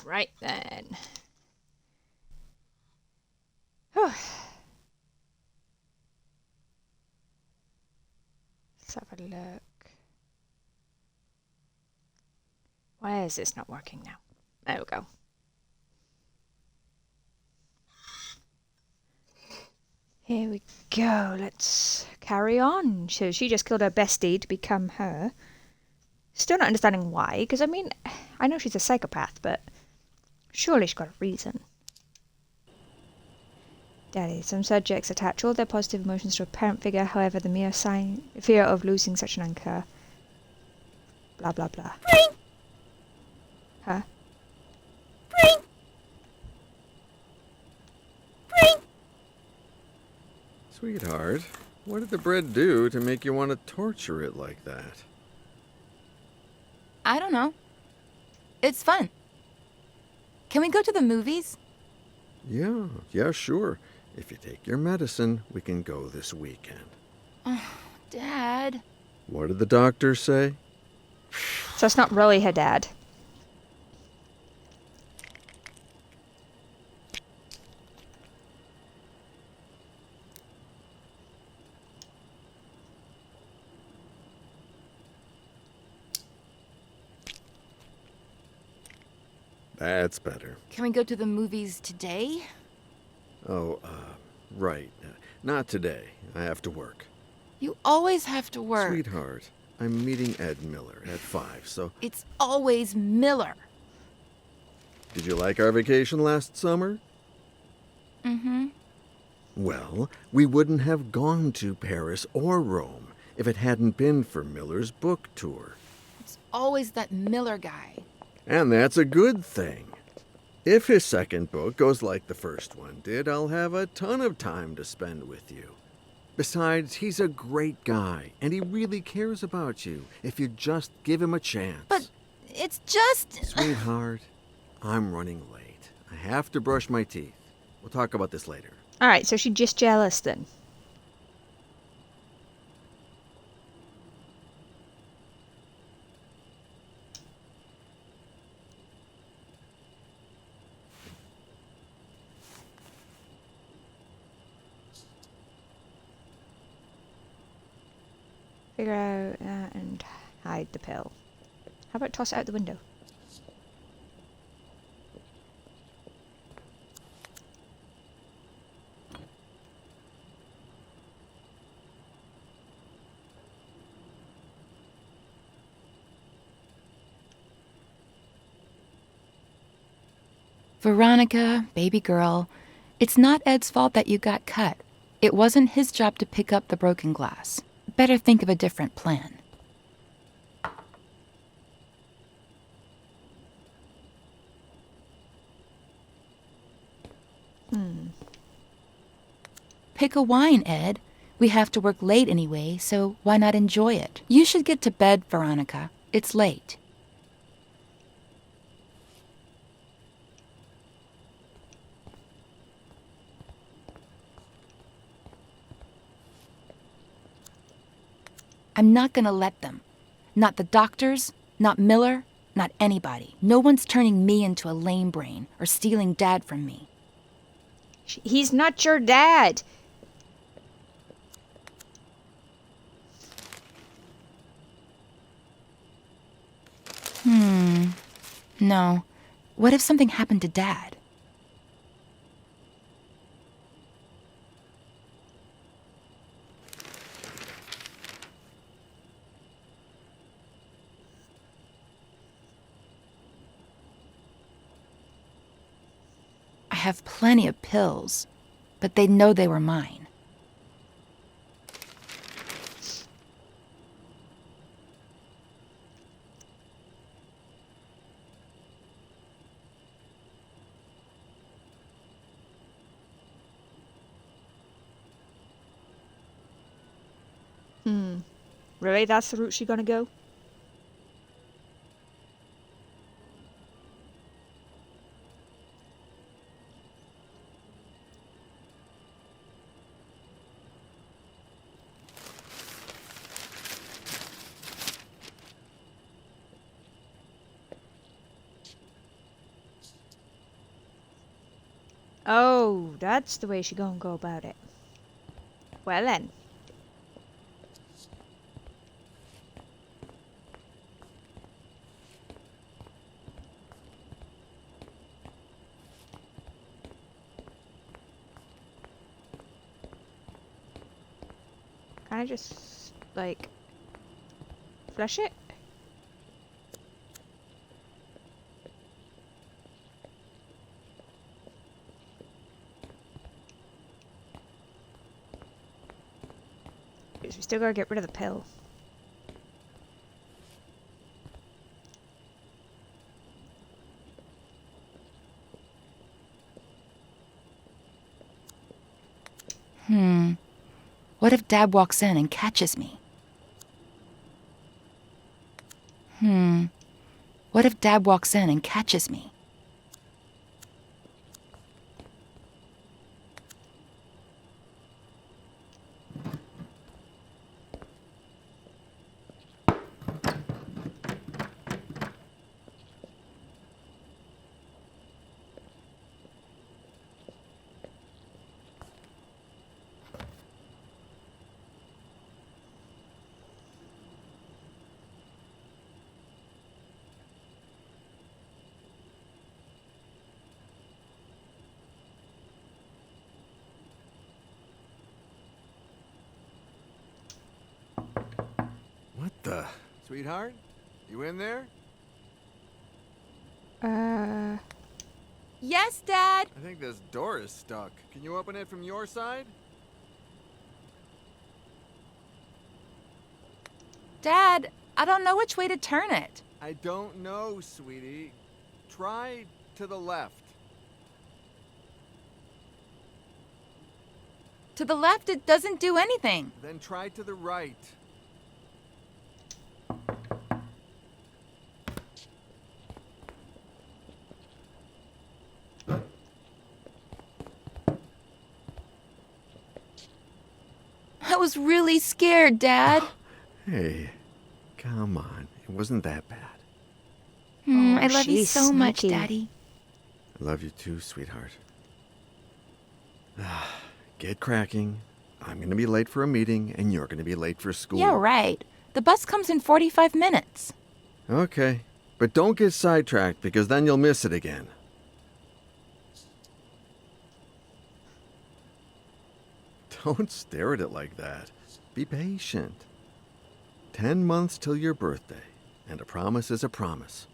Right then. Whew. Let's have a look. Why is this not working now? There we go. Here we go. Let's carry on. So she just killed her bestie to become her. Still not understanding why, because I mean, I know she's a psychopath, but surely she's got a reason. Daddy, some subjects attach all their positive emotions to a parent figure, however, the mere fear of losing such an anchor. Blah, blah, blah. Bring! Huh? Bring! Bring! Sweetheart, what did the bread do to make you want to torture it like that? I don't know. It's fun. Can we go to the movies? Yeah, sure. If you take your medicine, we can go this weekend. Oh, Dad. What did the doctor say? So it's not really her dad. That's better. Can we go to the movies today? Oh, right. Not today. I have to work. You always have to work. Sweetheart, I'm meeting Ed Miller at 5, so... It's always Miller. Did you like our vacation last summer? Mm-hmm. Well, we wouldn't have gone to Paris or Rome if it hadn't been for Miller's book tour. It's always that Miller guy. And that's a good thing. If his second book goes like the first one did, I'll have a ton of time to spend with you. Besides, he's a great guy, and he really cares about you if you just give him a chance. But it's just... Sweetheart, I'm running late. I have to brush my teeth. We'll talk about this later. Alright, so she's just jealous then. Figure out that and hide the pill. How about toss it out the window? Veronica, baby girl, it's not Ed's fault that you got cut. It wasn't his job to pick up the broken glass. Better think of a different plan. Pick a wine, Ed. We have to work late anyway, so why not enjoy it? You should get to bed, Veronica. It's late. I'm not gonna let them. Not the doctors, not Miller, not anybody. No one's turning me into a lame brain or stealing Dad from me. He's not your dad! No. What if something happened to Dad? I have plenty of pills, but they'd know they were mine. Really? That's the route she's gonna go? Oh, that's the way she gonna go about it. Well then. Can I just, like, flush it? We still gotta get rid of the pill. What if Dad walks in and catches me? What if Dad walks in and catches me? What the? Sweetheart? You in there? Yes, Dad. I think this door is stuck. Can you open it from your side? Dad, I don't know which way to turn it. I don't know, sweetie. Try to the left. To the left, it doesn't do anything. Then try to the right. I was really scared, Dad. Hey, come on. It wasn't that bad. I love you she's so much, sneaky. Daddy. I love you too, sweetheart. Get cracking. I'm gonna be late for a meeting, and you're gonna be late for school. Yeah, right. The bus comes in 45 minutes. Okay, but don't get sidetracked because then you'll miss it again. Don't stare at it like that. Be patient. 10 months till your birthday, and a promise is a promise.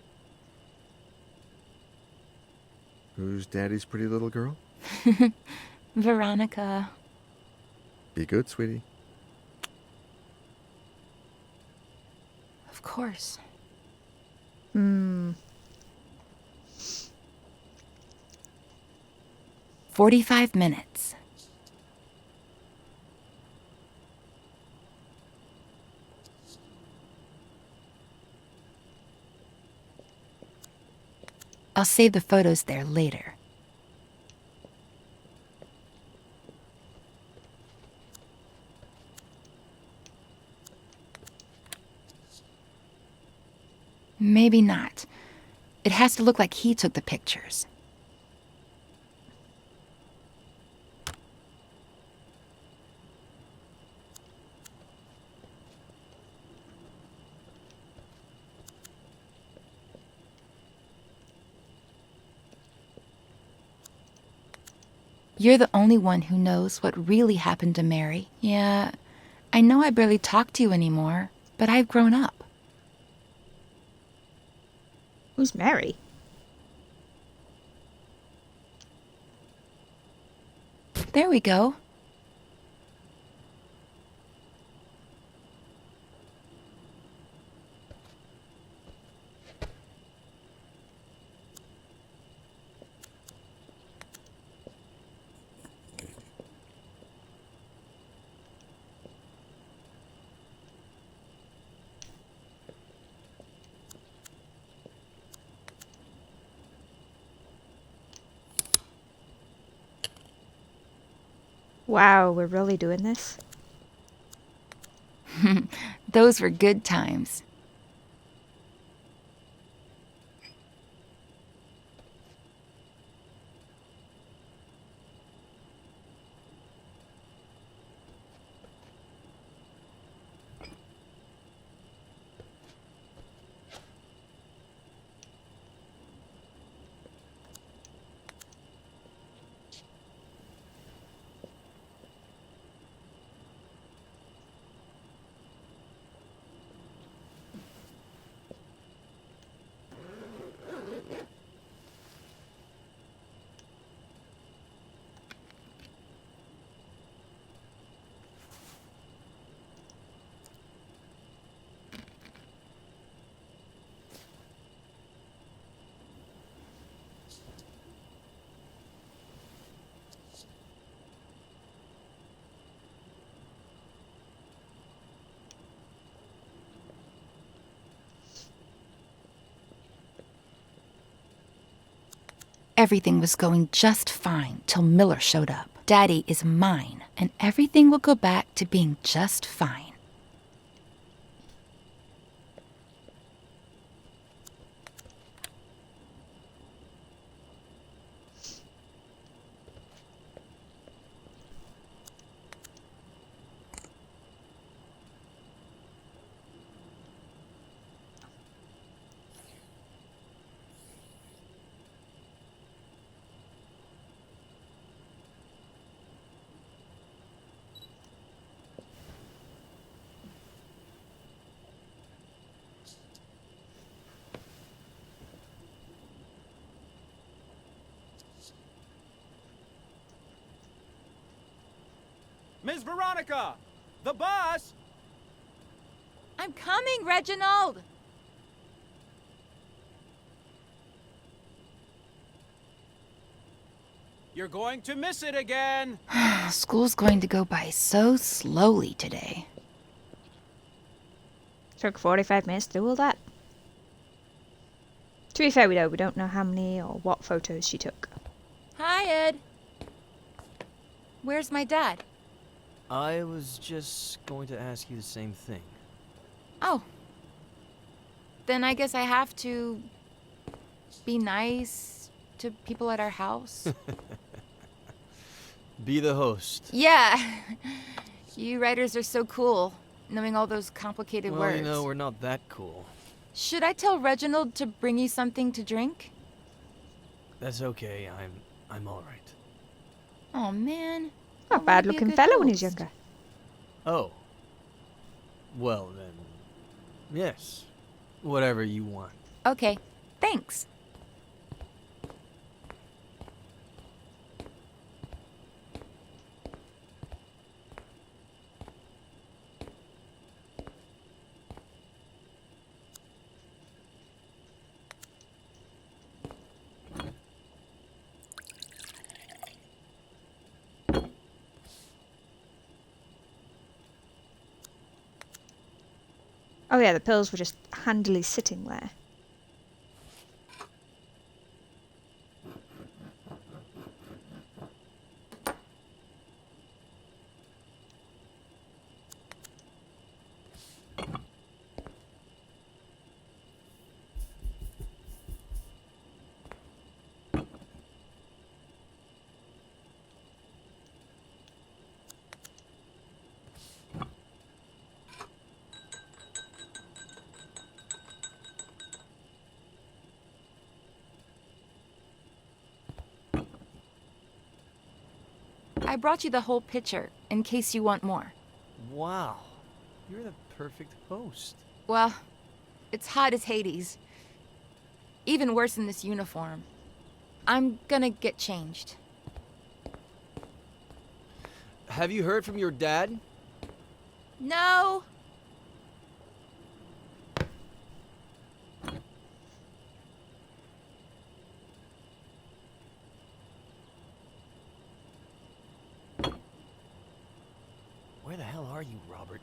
Who's Daddy's pretty little girl? Veronica. Be good, sweetie. Of course. 45 minutes. I'll save the photos there later. Maybe not. It has to look like he took the pictures. You're the only one who knows what really happened to Mary. Yeah, I know I barely talk to you anymore, but I've grown up. Who's Mary? There we go. Wow, we're really doing this? Those were good times. everything was going just fine till Miller showed up. Daddy is mine, and everything will go back to being just fine. Miss Veronica! The bus! I'm coming, Reginald! You're going to miss it again! School's going to go by so slowly today. Took 45 minutes to do all that. To be fair, we don't know how many or what photos she took. Hi, Ed. Where's my dad? I was just going to ask you the same thing. Oh. Then I guess I have to be nice to people at our house. Be the host. Yeah. You writers are so cool, knowing all those complicated Well, words. you know, we're not that cool. Should I tell Reginald to bring you something to drink? That's okay. I'm all right. Oh, man. Not a I wanna bad be a looking good fellow when he's host. younger. Oh. Well then, yes. Whatever you want. Okay, thanks. Oh yeah, the pills were just handily sitting there. I brought you the whole pitcher, in case you want more. Wow. You're the perfect host. Well, it's hot as Hades. Even worse in this uniform. I'm gonna get changed. Have you heard from your dad? No! Where the hell are you, Robert?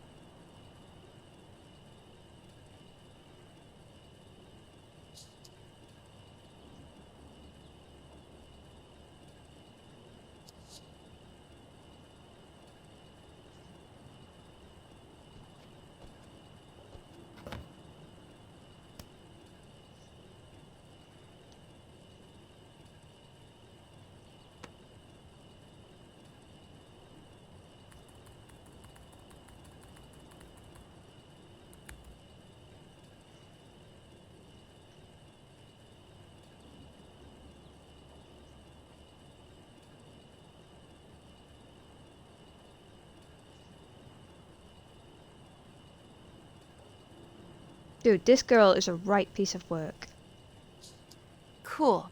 Dude, this girl is a right piece of work. Cool.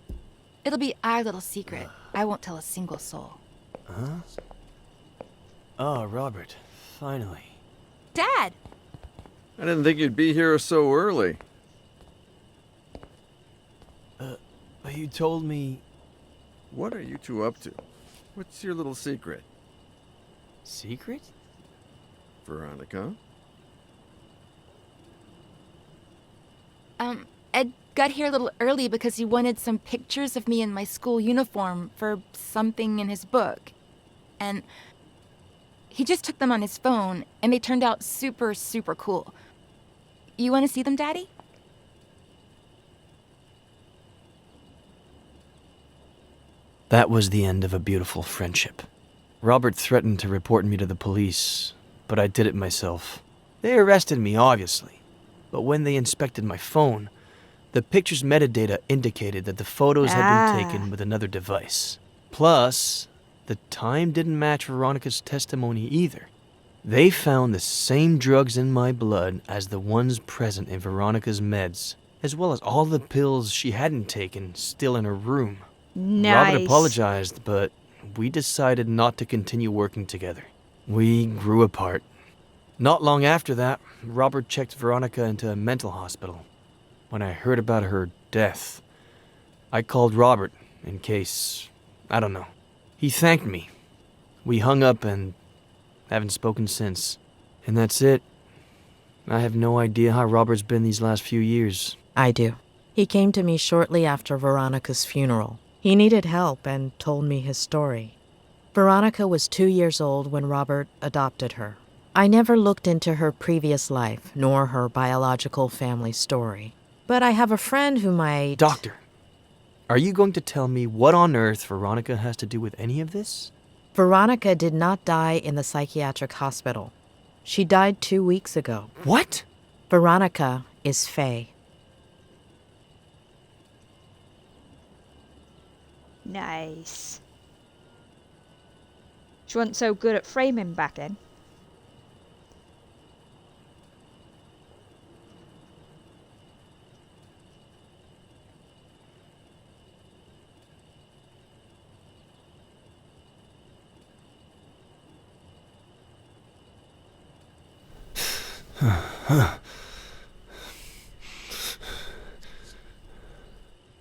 It'll be our little secret. I won't tell a single soul. Huh? Oh, Robert. Finally. Dad! I didn't think you'd be here so early. You told me... What are you two up to? What's your little secret, Secret? Veronica? Ed got here a little early because he wanted some pictures of me in my school uniform for something in his book. And he just took them on his phone, and they turned out super, super cool. You want to see them, Daddy? That was the end of a beautiful friendship. Robert threatened to report me to the police, but I did it myself. They arrested me, obviously, but when they inspected my phone, the picture's metadata indicated that the photos had been taken with another device. Plus, the time didn't match Veronica's testimony either. They found the same drugs in my blood as the ones present in Veronica's meds, as well as all the pills she hadn't taken still in her room. Nice. Robert apologized, but we decided not to continue working together. We grew apart. Not long after that, Robert checked Veronica into a mental hospital. When I heard about her death, I called Robert in case, I don't know. He thanked me. We hung up and haven't spoken since. And that's it. I have no idea how Robert's been these last few years. I do. He came to me shortly after Veronica's funeral. He needed help and told me his story. Veronica was 2 years old when Robert adopted her. I never looked into her previous life, nor her biological family story. But I have a friend who might... Doctor, are you going to tell me what on earth Veronica has to do with any of this? Veronica did not die in the psychiatric hospital. She died 2 weeks ago. What? Veronica is Faye. Nice. She wasn't so good at framing back then.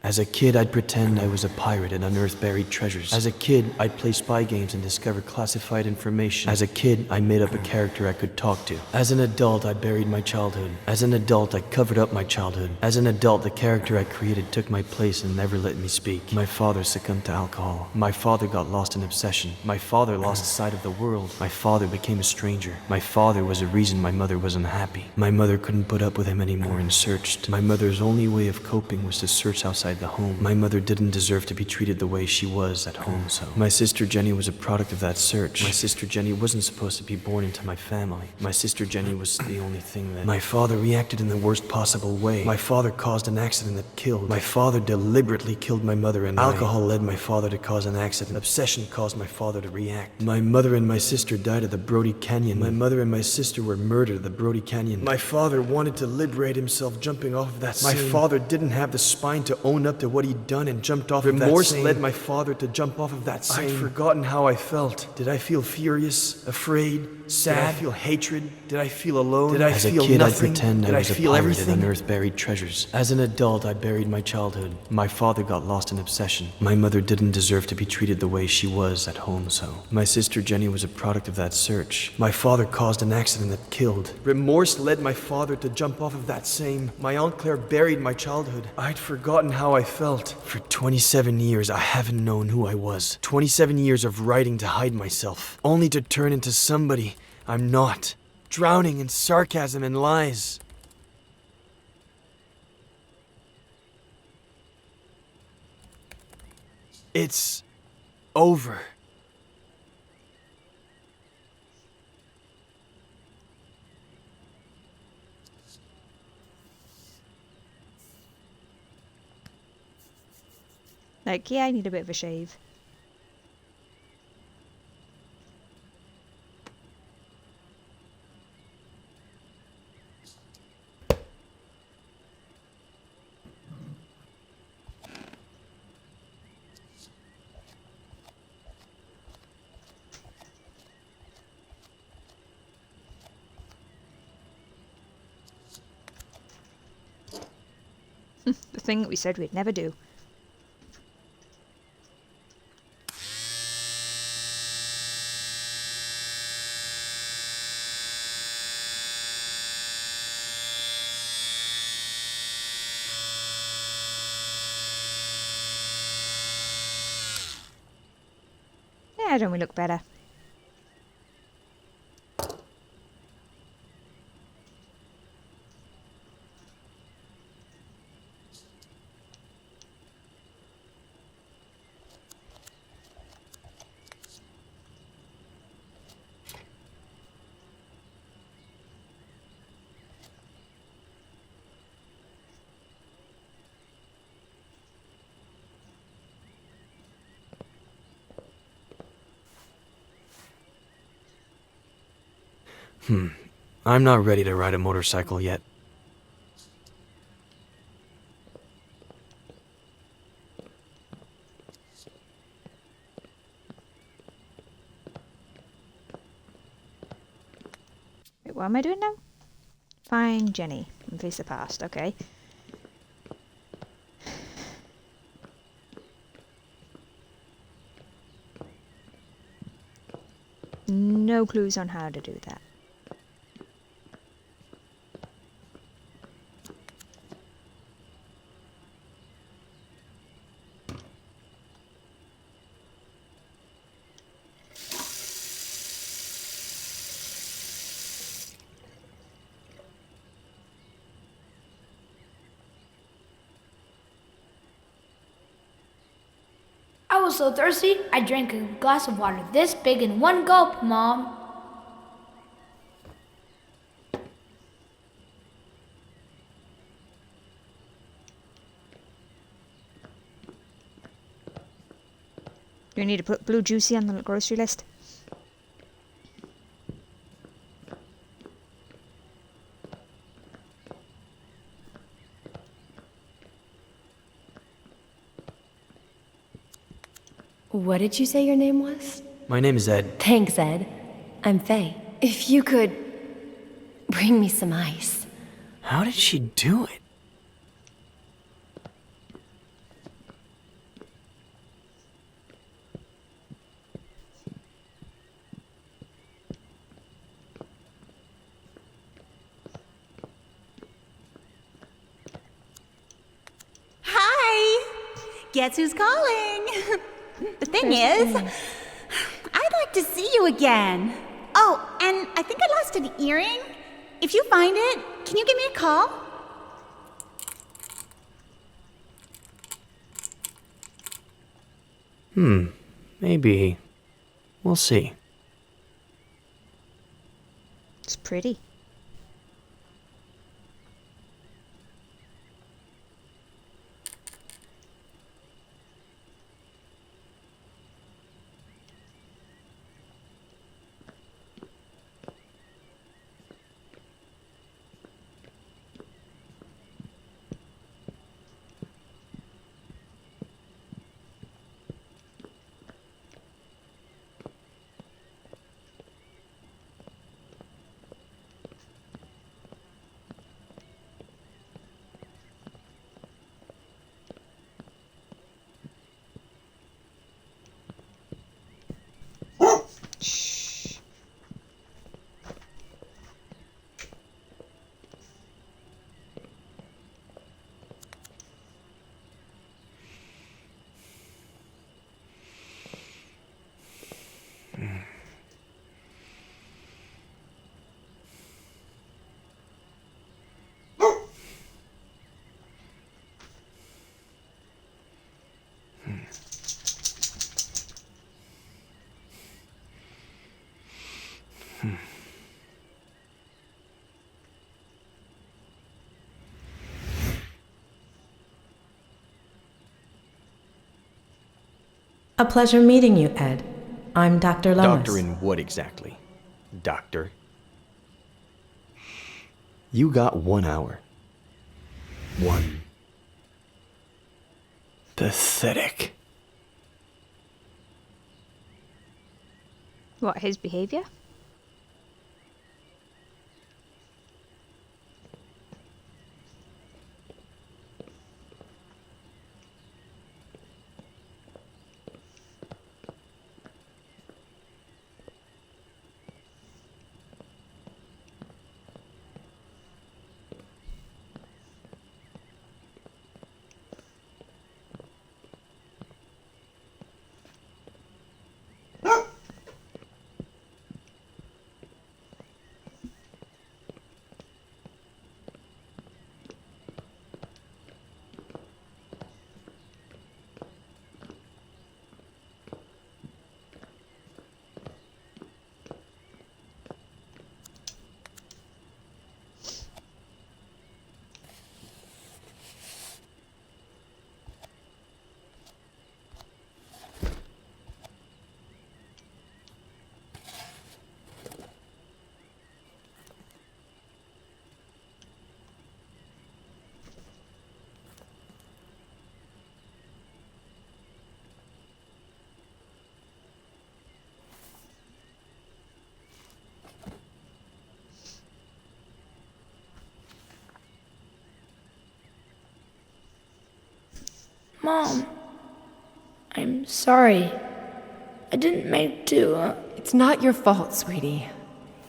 As a kid, I'd pretend I was a pirate and unearth buried treasures. As a kid, I'd play spy games and discover classified information. As a kid, I made up a character I could talk to. As an adult, I buried my childhood. As an adult, I covered up my childhood. As an adult, the character I created took my place and never let me speak. My father succumbed to alcohol. My father got lost in obsession. My father lost sight of the world. My father became a stranger. My father was the reason my mother was unhappy. My mother couldn't put up with him anymore and searched. My mother's only way of coping was to search outside the home. My mother didn't deserve to be treated the way she was at home, so my sister Jenny was a product of that search. My sister Jenny wasn't supposed to be born into my family. My sister Jenny was the only thing that... My father reacted in the worst possible way. My father caused an accident that killed. My father deliberately killed my mother, and alcohol led my father to cause an accident. Obsession caused my father to react. My mother and my sister died at the Brody Canyon. My mother and my sister were murdered at the Brody Canyon. My father wanted to liberate himself jumping off of that same... My father didn't have the spine to own up to what he'd done and jumped off of that same... Remorse led my father to jump off of that same... I'd forgotten how I felt. Did I feel furious, afraid, sad? Did I feel hatred? Did I feel alone? Did I feel nothing? As a kid, I'd pretend I was a pirate and unearth buried treasures. As an adult, I buried my childhood. My father got lost in obsession. My mother didn't deserve to be treated the way she was at home, so... My sister Jenny was a product of that search. My father caused an accident that killed. Remorse led my father to jump off of that same... My Aunt Claire buried my childhood. I'd forgotten how I felt. For 27 years, I haven't known who I was. 27 years of writing to hide myself, only to turn into somebody I'm not, drowning in sarcasm and lies. It's over. Like, yeah, I need a bit of a shave. The thing that we said we'd never do. Why don't we look better? I'm not ready to ride a motorcycle yet. Wait, what am I doing now? Find Jenny and face the past. Okay. No clues on how to do that. I was so thirsty, I drank a glass of water this big in one gulp, Mom. Do we need to put Blue Juicy on the grocery list? What did you say your name was? My name is Ed. Thanks, Ed. I'm Faye. If you could bring me some ice. How did she do it? Hi! Guess who's calling? The thing is, I'd like to see you again. Oh, and I think I lost an earring. If you find it, can you give me a call? Maybe. We'll see. It's pretty. Shh. A pleasure meeting you, Ed. I'm Dr. Lomas. Doctor in what exactly? Doctor? You got 1 hour. One. Pathetic. What, his behaviour? Mom, I'm sorry. I didn't mean to. It's not your fault, sweetie.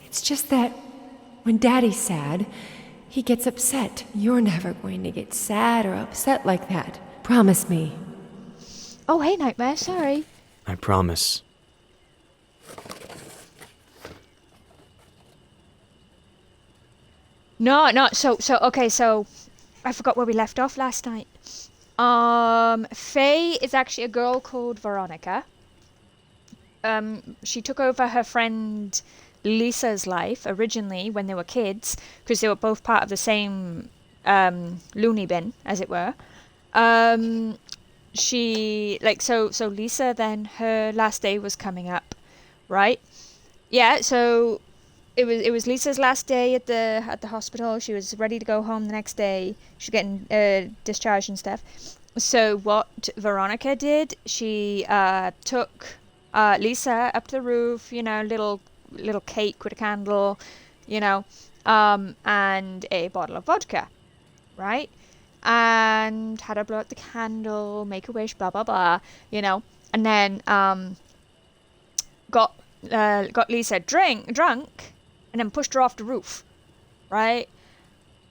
It's just that when Daddy's sad, he gets upset. You're never going to get sad or upset like that. Promise me. Oh, hey, Nightmare, sorry. I promise. No, so I forgot where we left off last night. Faye is actually a girl called Veronica. She took over her friend Lisa's life originally when they were kids, because they were both part of the same loony bin, as it were. So Lisa, then her last day was coming up, right? Yeah, so it was Lisa's last day at the hospital. She was ready to go home the next day. She's getting discharged and stuff. So what Veronica did, she took Lisa up to the roof, little cake with a candle, and a bottle of vodka, right? And had her blow out the candle, make a wish, blah blah blah, and then got Lisa drunk, and then pushed her off the roof, right?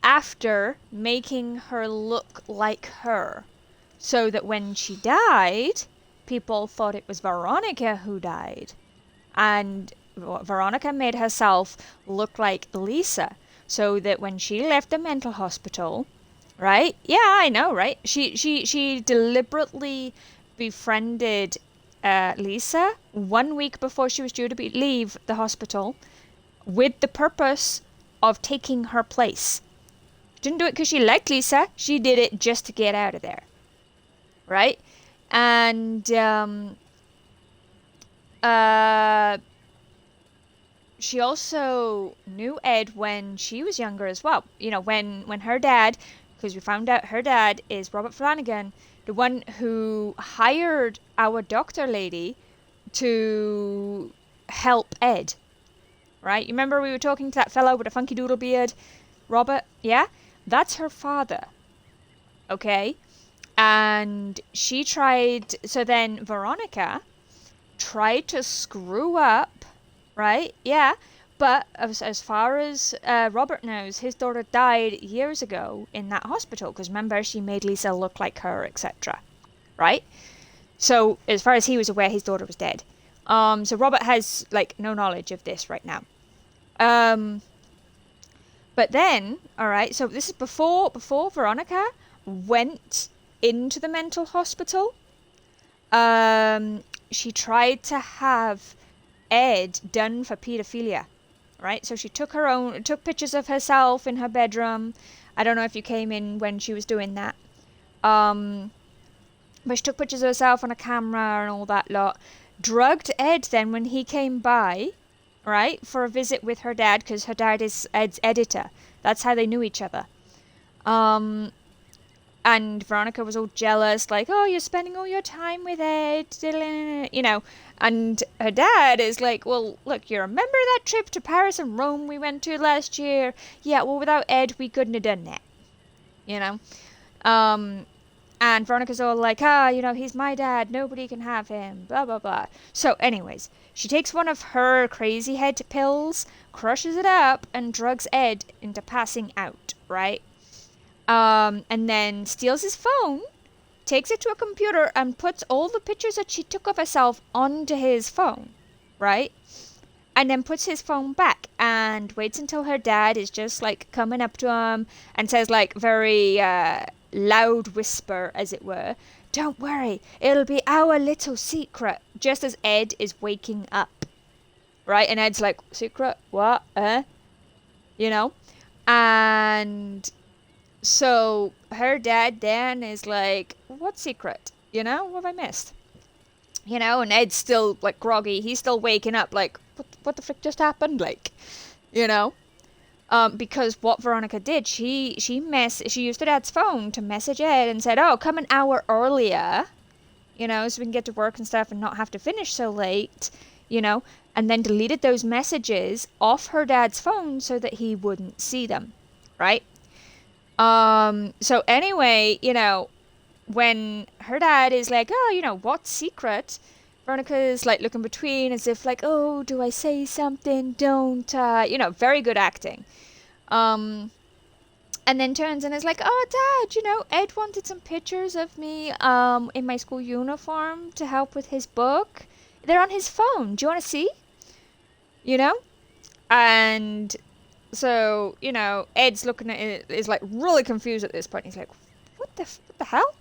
After making her look like her, so that when she died, people thought it was Veronica who died, and Veronica made herself look like Lisa, so that when she left the mental hospital, right? Yeah, I know, right? She deliberately befriended Lisa 1 week before she was due to leave the hospital, with the purpose of taking her place. Didn't do it because she liked Lisa. She did it just to get out of there, right? And she also knew Ed when she was younger as well. When her dad, because we found out her dad is Robert Flanagan, the one who hired our doctor lady to help Ed, right? You remember we were talking to that fellow with a funky doodle beard, Robert? Yeah? That's her father, okay? And so then Veronica tried to screw up, right? Yeah, but as far as Robert knows, his daughter died years ago in that hospital, because remember, she made Lisa look like her, etc., right? So as far as he was aware, his daughter was dead. So Robert has no knowledge of this right now. But then, all right, so this is before Veronica went into the mental hospital. She tried to have Ed done for pedophilia, right? So she took pictures of herself in her bedroom. I don't know if you came in when she was doing that. But she took pictures of herself on a camera and all that lot. Drugged Ed then when he came by, right, for a visit with her dad, because her dad is Ed's editor. That's how they knew each other. And Veronica was all jealous, like, oh, you're spending all your time with Ed, and her dad is like, well, look, you remember that trip to Paris and Rome we went to last year? Yeah, well, without Ed, we couldn't have done that, and Veronica's all like, he's my dad, nobody can have him, blah, blah, blah. So anyways, she takes one of her crazy head pills, crushes it up, and drugs Ed into passing out, right? And then steals his phone, takes it to a computer, and puts all the pictures that she took of herself onto his phone, right? And then puts his phone back and waits until her dad is just coming up to him and says very loud whisper, as it were, don't worry, it'll be our little secret, just as Ed is waking up, right? And Ed's like, secret? What? And so her dad then is like, what secret? What have I missed? And Ed's still groggy. He's still waking up what the frick just happened? Because what Veronica did, she used her dad's phone to message Ed and said, oh, come an hour earlier, so we can get to work and stuff and not have to finish so late, and then deleted those messages off her dad's phone so that he wouldn't see them, right? So anyway, when her dad is like, oh, what secret? Veronica's like looking between as if like, oh, do I say something? Don't I? Very good acting. And then turns and is like, oh, Dad, Ed wanted some pictures of me in my school uniform to help with his book. They're on his phone. Do you want to see? And so, Ed's looking at it, is like really confused at this point. He's like, what the hell?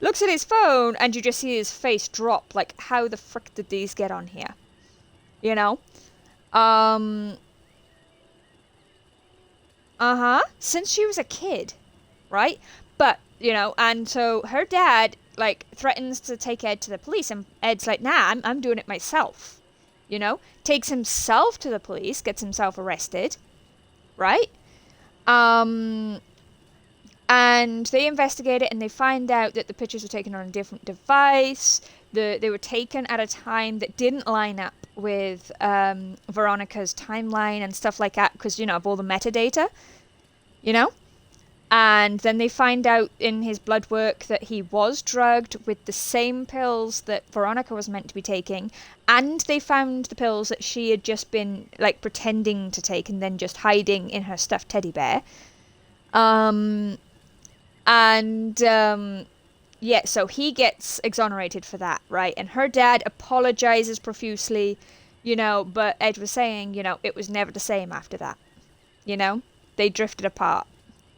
Looks at his phone and you just see his face drop. Like, how the frick did these get on here? Since she was a kid, right? But, and so her dad, like, threatens to take Ed to the police, and Ed's like, nah, I'm doing it myself. Takes himself to the police, gets himself arrested, right? And they investigate it, and they find out that the pictures were taken on a different device. They were taken at a time that didn't line up with Veronica's timeline and stuff like that, because, of all the metadata, And then they find out in his blood work that he was drugged with the same pills that Veronica was meant to be taking, and they found the pills that she had just been, like, pretending to take and then just hiding in her stuffed teddy bear. Yeah, so he gets exonerated for that, right? And her dad apologizes profusely, but Ed was saying, it was never the same after that. They drifted apart.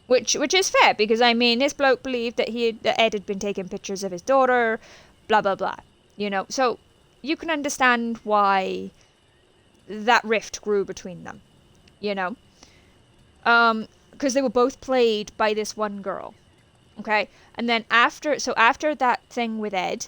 Which is fair, because, I mean, this bloke believed that Ed had been taking pictures of his daughter, blah, blah, blah. So you can understand why that rift grew between them, because they were both played by this one girl. Okay, and then after that thing with Ed,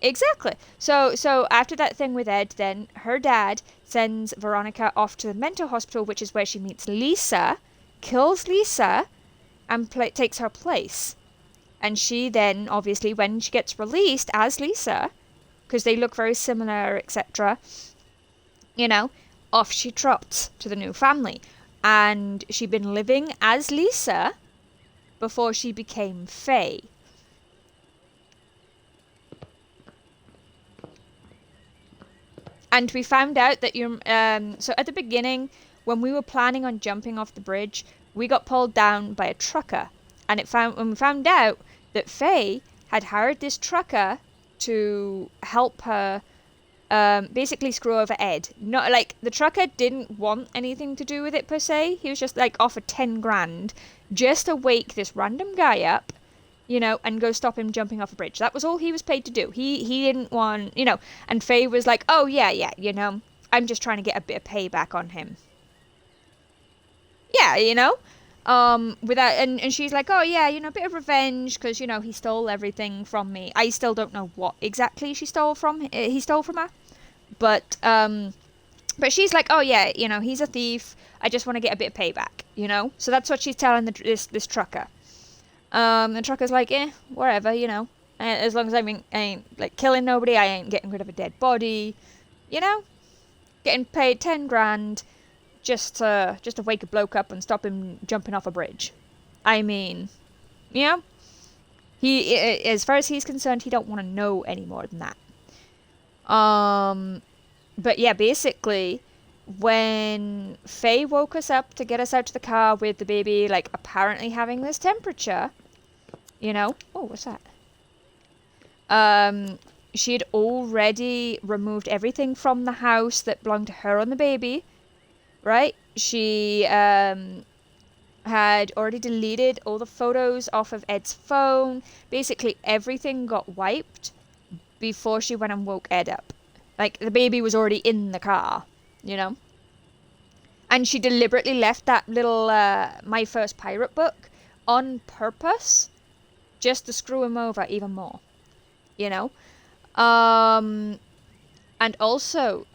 exactly. So after that thing with Ed, then her dad sends Veronica off to the mental hospital, which is where she meets Lisa, kills Lisa, and takes her place. And she then, obviously, when she gets released as Lisa, because they look very similar, etc., off she trots to the new family. And she'd been living as Lisa before she became Faye. And we found out that so at the beginning, when we were planning on jumping off the bridge, we got pulled down by a trucker. And when we found out that Faye had hired this trucker to help her basically screw over Ed. Not like the trucker didn't want anything to do with it per se. He was just like offered 10 grand just to wake this random guy up, and go stop him jumping off a bridge. That was all he was paid to do. He didn't want, and Faye was like, oh yeah, I'm just trying to get a bit of payback on him. Yeah, without, and she's like, oh yeah, a bit of revenge, because, he stole everything from me. I still don't know what exactly he stole from her. But she's like, oh yeah, he's a thief. I just want to get a bit of payback, So that's what she's telling this trucker. The trucker's like, whatever, as long as I ain't like killing nobody, I ain't getting rid of a dead body, getting paid 10 grand just to wake a bloke up and stop him jumping off a bridge. I mean, he, as far as he's concerned, he don't want to know any more than that. But yeah, basically, when Faye woke us up to get us out to the car with the baby, like, apparently having this temperature, oh, what's that? She had already removed everything from the house that belonged to her and the baby, right? She had already deleted all the photos off of Ed's phone. Basically, everything got wiped before she went and woke Ed up. Like, the baby was already in the car, And she deliberately left that little My First Pirate book on purpose just to screw him over even more, And also,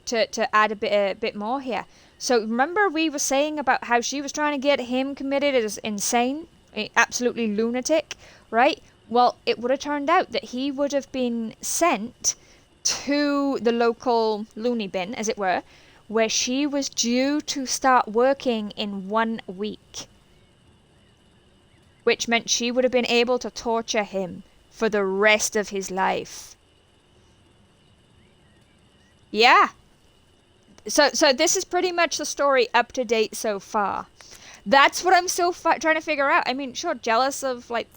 to add a bit more here. So remember we were saying about how she was trying to get him committed as insane, absolutely lunatic, right? Well, it would have turned out that he would have been sent to the local loony bin, as it were, where she was due to start working in 1 week. which meant she would have been able to torture him for the rest of his life. Yeah. So this is pretty much the story up to date so far. That's what I'm still trying to figure out. I mean, sure, jealous of, like,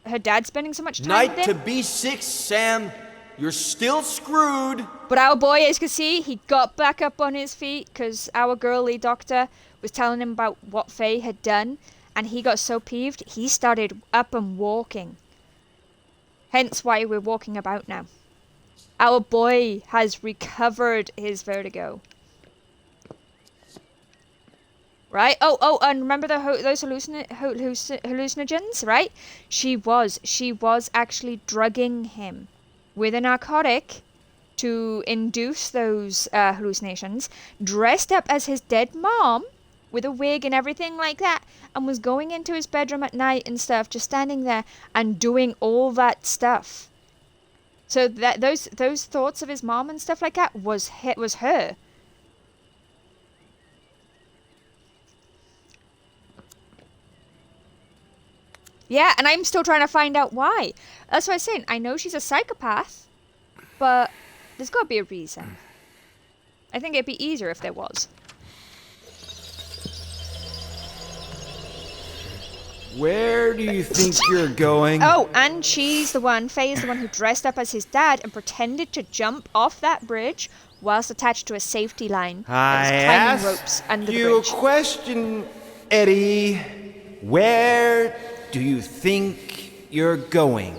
her dad spending so much time Night with to him. B6, Sam. You're still screwed. But our boy, as you can see, he got back up on his feet because our girly doctor was telling him about what Faye had done, and he got so peeved, he started up and walking. Hence why we're walking about now. Our boy has recovered his vertigo. Right? Oh, and remember those hallucinogens, right? She was actually drugging him with a narcotic to induce those hallucinations, dressed up as his dead mom with a wig and everything like that, and was going into his bedroom at night and stuff, just standing there and doing all that stuff. So that those thoughts of his mom and stuff like that was her. Yeah, and I'm still trying to find out why. That's what I was saying. I know she's a psychopath, but there's got to be a reason. I think it'd be easier if there was. Where do you think you're going? Oh, and she's the one, Faye is the one who dressed up as his dad and pretended to jump off that bridge whilst attached to a safety line. I climbing ropes under the you a bridge. question, Eddie. Where do you think you're going?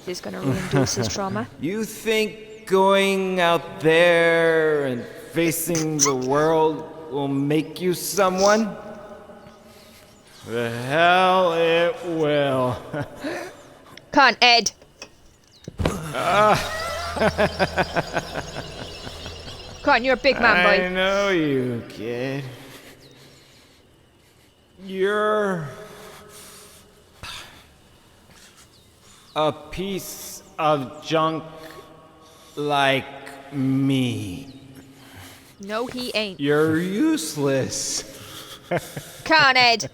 She's going to reinduce his trauma. You think going out there and facing the world will make you someone? The hell it will. Come on, Ed. Come on, you're a big man, boy. I know you, kid. You're a piece of junk like me. No, he ain't. You're useless. Come on, Ed.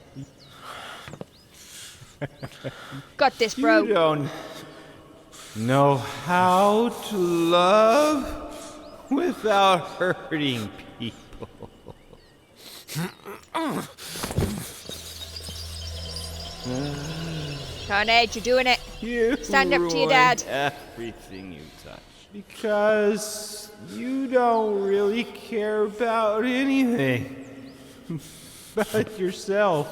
Got this, bro. You don't know how to love without hurting people. Come on, Ed, you're doing it. You Stand up to your dad. Everything you touch. Because you don't really care about anything but yourself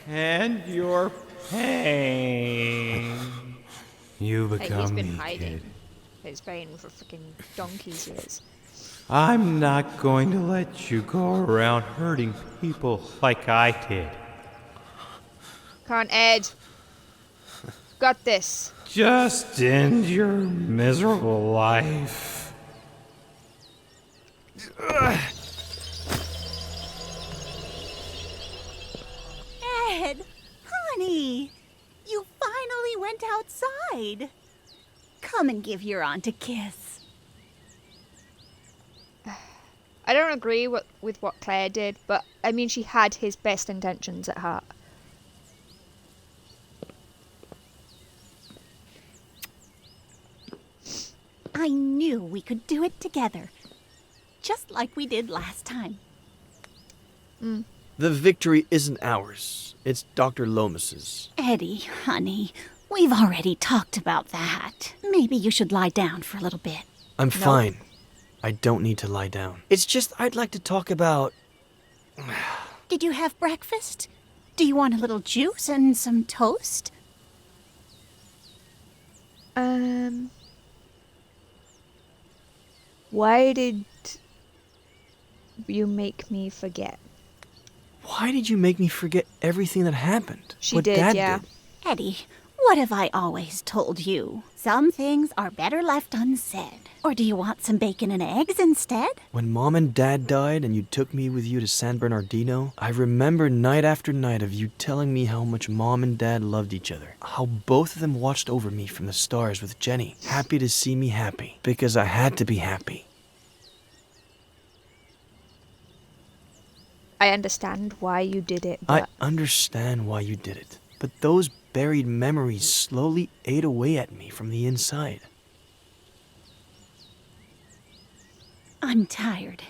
and your pain. You Hey, become he's been me, hiding kid. his pain for freaking donkey's years. I'm not going to let you go around hurting people like I did. Come on, Ed. Got this. Just end your miserable life. Ed, honey, you finally went outside. Come and give your aunt a kiss. I don't agree with what Claire did, but I mean, she had his best intentions at heart. I knew we could do it together, just like we did last time. The victory isn't ours. It's Dr. Lomas's. Eddie, honey, we've already talked about that. Maybe you should lie down for a little bit. I'm fine. I don't need to lie down. It's just I'd like to talk about... Did you have breakfast? Do you want a little juice and some toast? Why did you make me forget? Why did you make me forget everything that happened? She what did, Dad yeah. did? Eddie, what have I always told you? Some things are better left unsaid. Or do you want some bacon and eggs instead? When Mom and Dad died and you took me with you to San Bernardino, I remember night after night of you telling me how much Mom and Dad loved each other. How both of them watched over me from the stars with Jenny, happy to see me happy, because I had to be happy. I understand why you did it, but I understand why you did it. but those buried memories slowly ate away at me from the inside. I'm tired.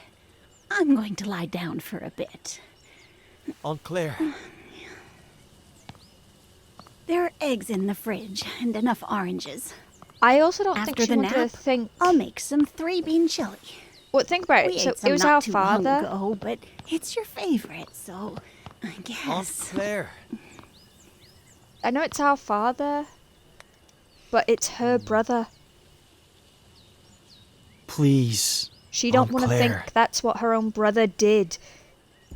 I'm going to lie down for a bit. Aunt Claire. There are eggs in the fridge and enough oranges. I also don't think After she the wanted to nap, think... I'll make some 3-bean chili. Well, think about it. We So ate some it was not our too long father. ago, but it's your favorite, so I guess. Aunt Claire. I know it's our father, but it's her brother. Please. She don't Aunt want to Claire. think that's what her own brother did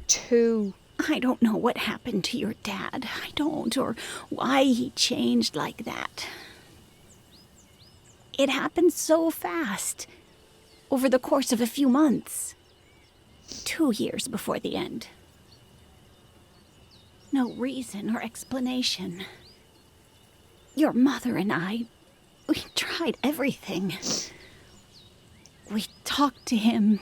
to... I don't know what happened to your dad. I don't, or why he changed like that. It happened so fast, over the course of a few months. 2 years before the end. No reason or explanation. Your mother and I, we tried everything. We talked to him.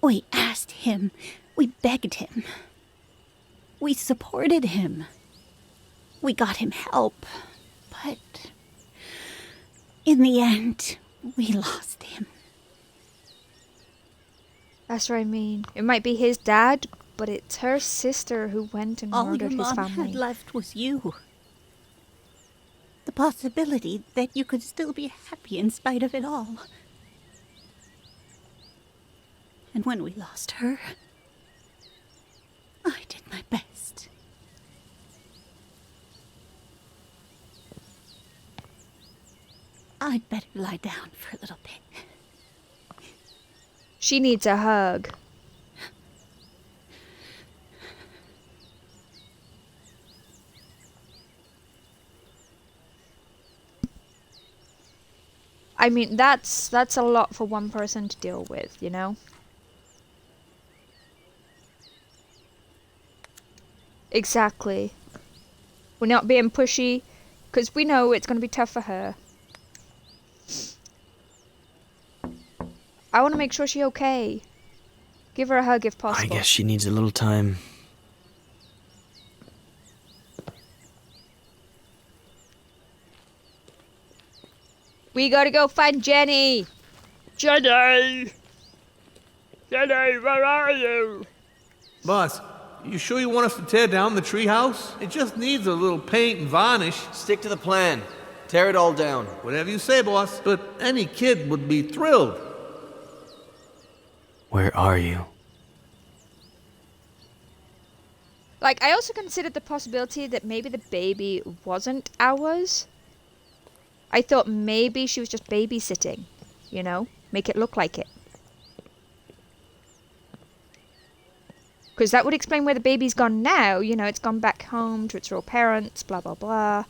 We asked him. We begged him. We supported him. We got him help. But in the end, we lost him. That's what I mean. It might be his dad, but it's her sister who went and All your murdered his mom family. had left was you. The possibility that you could still be happy in spite of it all. And when we lost her, I did my best. I'd better lie down for a little bit. She needs a hug. I mean, that's a lot for one person to deal with, you know? Exactly. We're not being pushy, because we know it's going to be tough for her. I want to make sure she's okay. Give her a hug if I possible. guess she needs a little time. We gotta go find Jenny! Jenny! Jenny, where are you? Boss, you sure you want us to tear down the treehouse? It just needs a little paint and varnish. Stick to the plan. Tear it all down. Whatever you say, boss. But any kid would be thrilled. Where are you? Like, I also considered the possibility that maybe the baby wasn't ours. I thought maybe she was just babysitting, you know? Make it look like it. Because that would explain where the baby's gone now. You know, it's gone back home to its real parents, blah, blah, blah.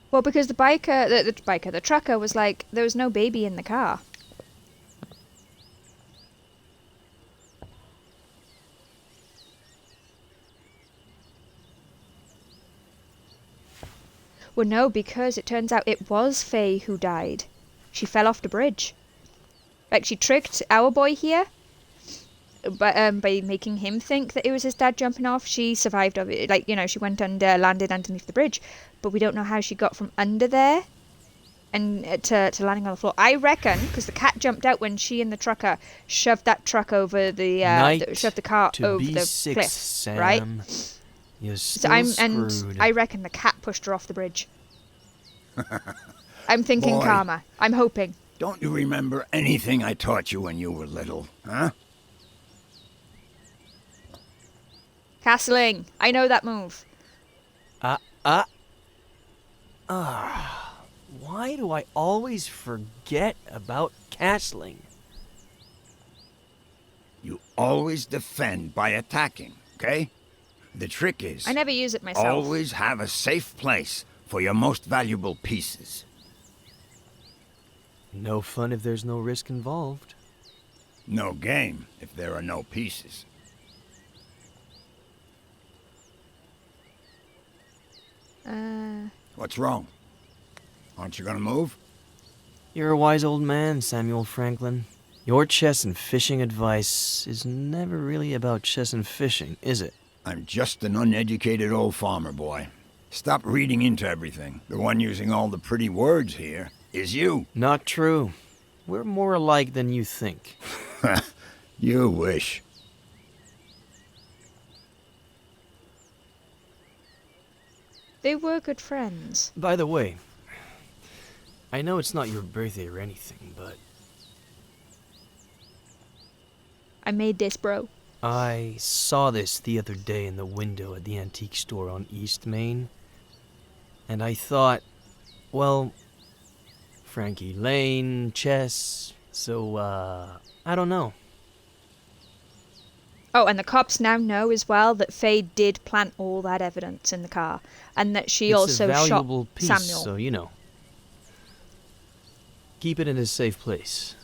Well, because the the trucker was like, there was no baby in the car. Well, no, because it turns out it was Faye who died. She fell off the bridge. Like, she tricked our boy here, but by making him think that it was his dad jumping off. She survived of it. Like, you know, she went under, landed underneath the bridge, but we don't know how she got from under there and to landing on the floor. I reckon because the cat jumped out when she and the trucker shoved that truck over the shoved the car over the cliff, Sam. right? You're So still and screwed. I reckon the cat pushed her off the bridge. I'm thinking Boy. karma. I'm hoping. Don't you remember anything I taught you when you were little, huh? Castling. I know that move. Why do I always forget about castling? You always defend by attacking, okay? The trick is... I never use it myself. Always have a safe place for your most valuable pieces. No fun if there's no risk involved. No game if there are no pieces. What's wrong? Aren't you gonna move? You're a wise old man, Samuel Franklin. Your chess and fishing advice is never really about chess and fishing, is it? I'm just an uneducated old farmer boy. Stop reading into everything. The one using all the pretty words here is you. Not true. We're more alike than you think. You wish. They were good friends. By the way, I know it's not your birthday or anything, but I made this, bro. I saw this the other day in the window at the antique store on East Main, and I thought, well, Frankie Lane, chess, so, I don't know. Oh, and the cops now know as well that Faye did plant all that evidence in the car, and that she It's also a shot valuable piece, Samuel. so, you know. Keep it in a safe place.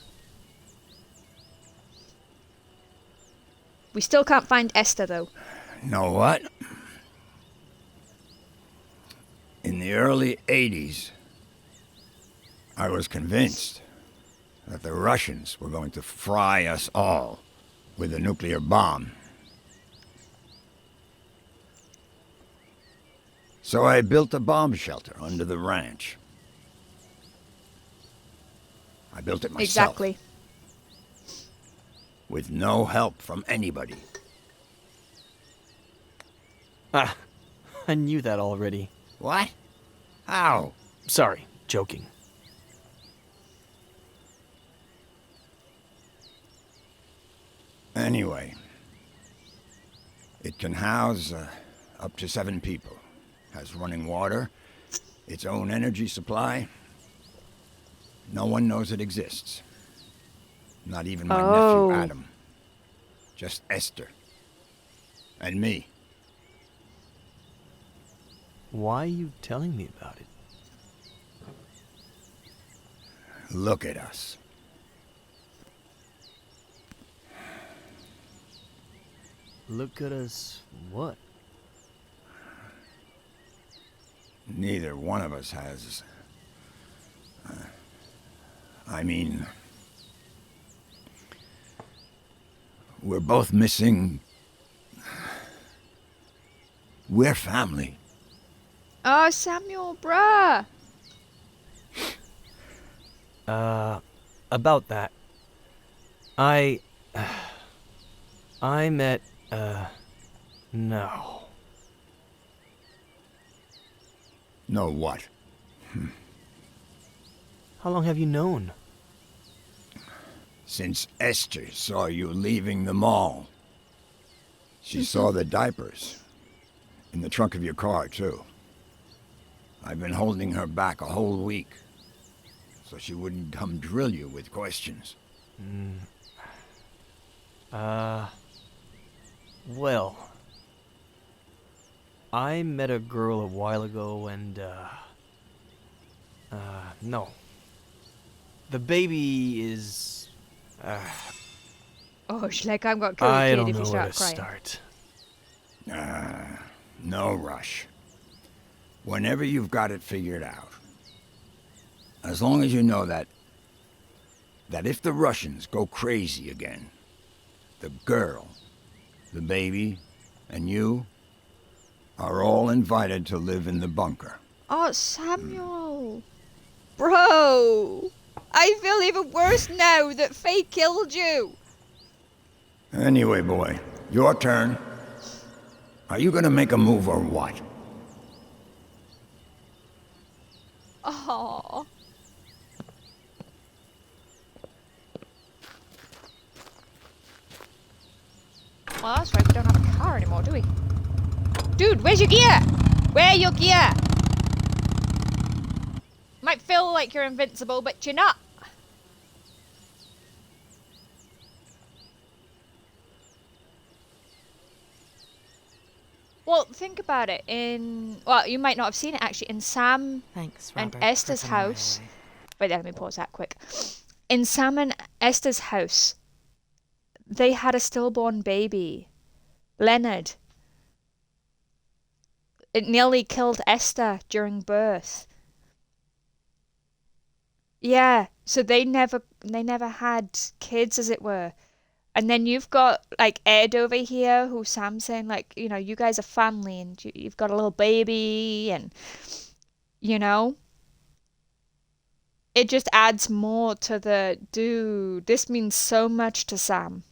We still can't find Esther, though. Know what? In the early 80s, I was convinced that the Russians were going to fry us all with a nuclear bomb. So I built a bomb shelter under the ranch. I built it myself. Exactly. With no help from anybody. Ah, I knew that already. What? How? Sorry, joking. Anyway, it can house up to 7 people. Has running water, its own energy supply. No one knows it exists. Not even my nephew Adam. Just Esther. And me. Why are you telling me about it? Look at us. Look at us, what? Neither one of us has... I mean... We're both missing... We're family. Oh, Samuel, bruh! About that. I met, no. No what? How long have you known? Since Esther saw you leaving the mall. She saw the diapers. In the trunk of your car, too. I've been holding her back a whole week. So she wouldn't come drill you with questions. Well, I met a girl a while ago and, no. The baby is, Oh, she's like, I'm gonna kill I you, don't kid, if know you where start to crying. start. No rush. Whenever you've got it figured out. As long as you know that if the Russians go crazy again, the girl, the baby, and you are all invited to live in the bunker. Oh, Samuel! Bro! I feel even worse now that Faye killed you! Anyway, boy, your turn. Are you gonna make a move or what? Oh. Well, that's right, we don't have a car anymore, do we? Dude, where's your gear? Where's your gear? Might feel like you're invincible, but you're not. Well, think about it. Well, you might not have seen it actually. In Sam Thanks, and Robert, for Esther's coming right house, away. Wait there, let me pause that quick. In Sam and Esther's house, they had a stillborn baby, Leonard. It nearly killed Esther during birth. Yeah, so they never had kids, as it were. And then you've got like Ed over here, who Sam's saying like, you know, you guys are family, and you've got a little baby, and you know, it just adds more to the dude. This means so much to Sam.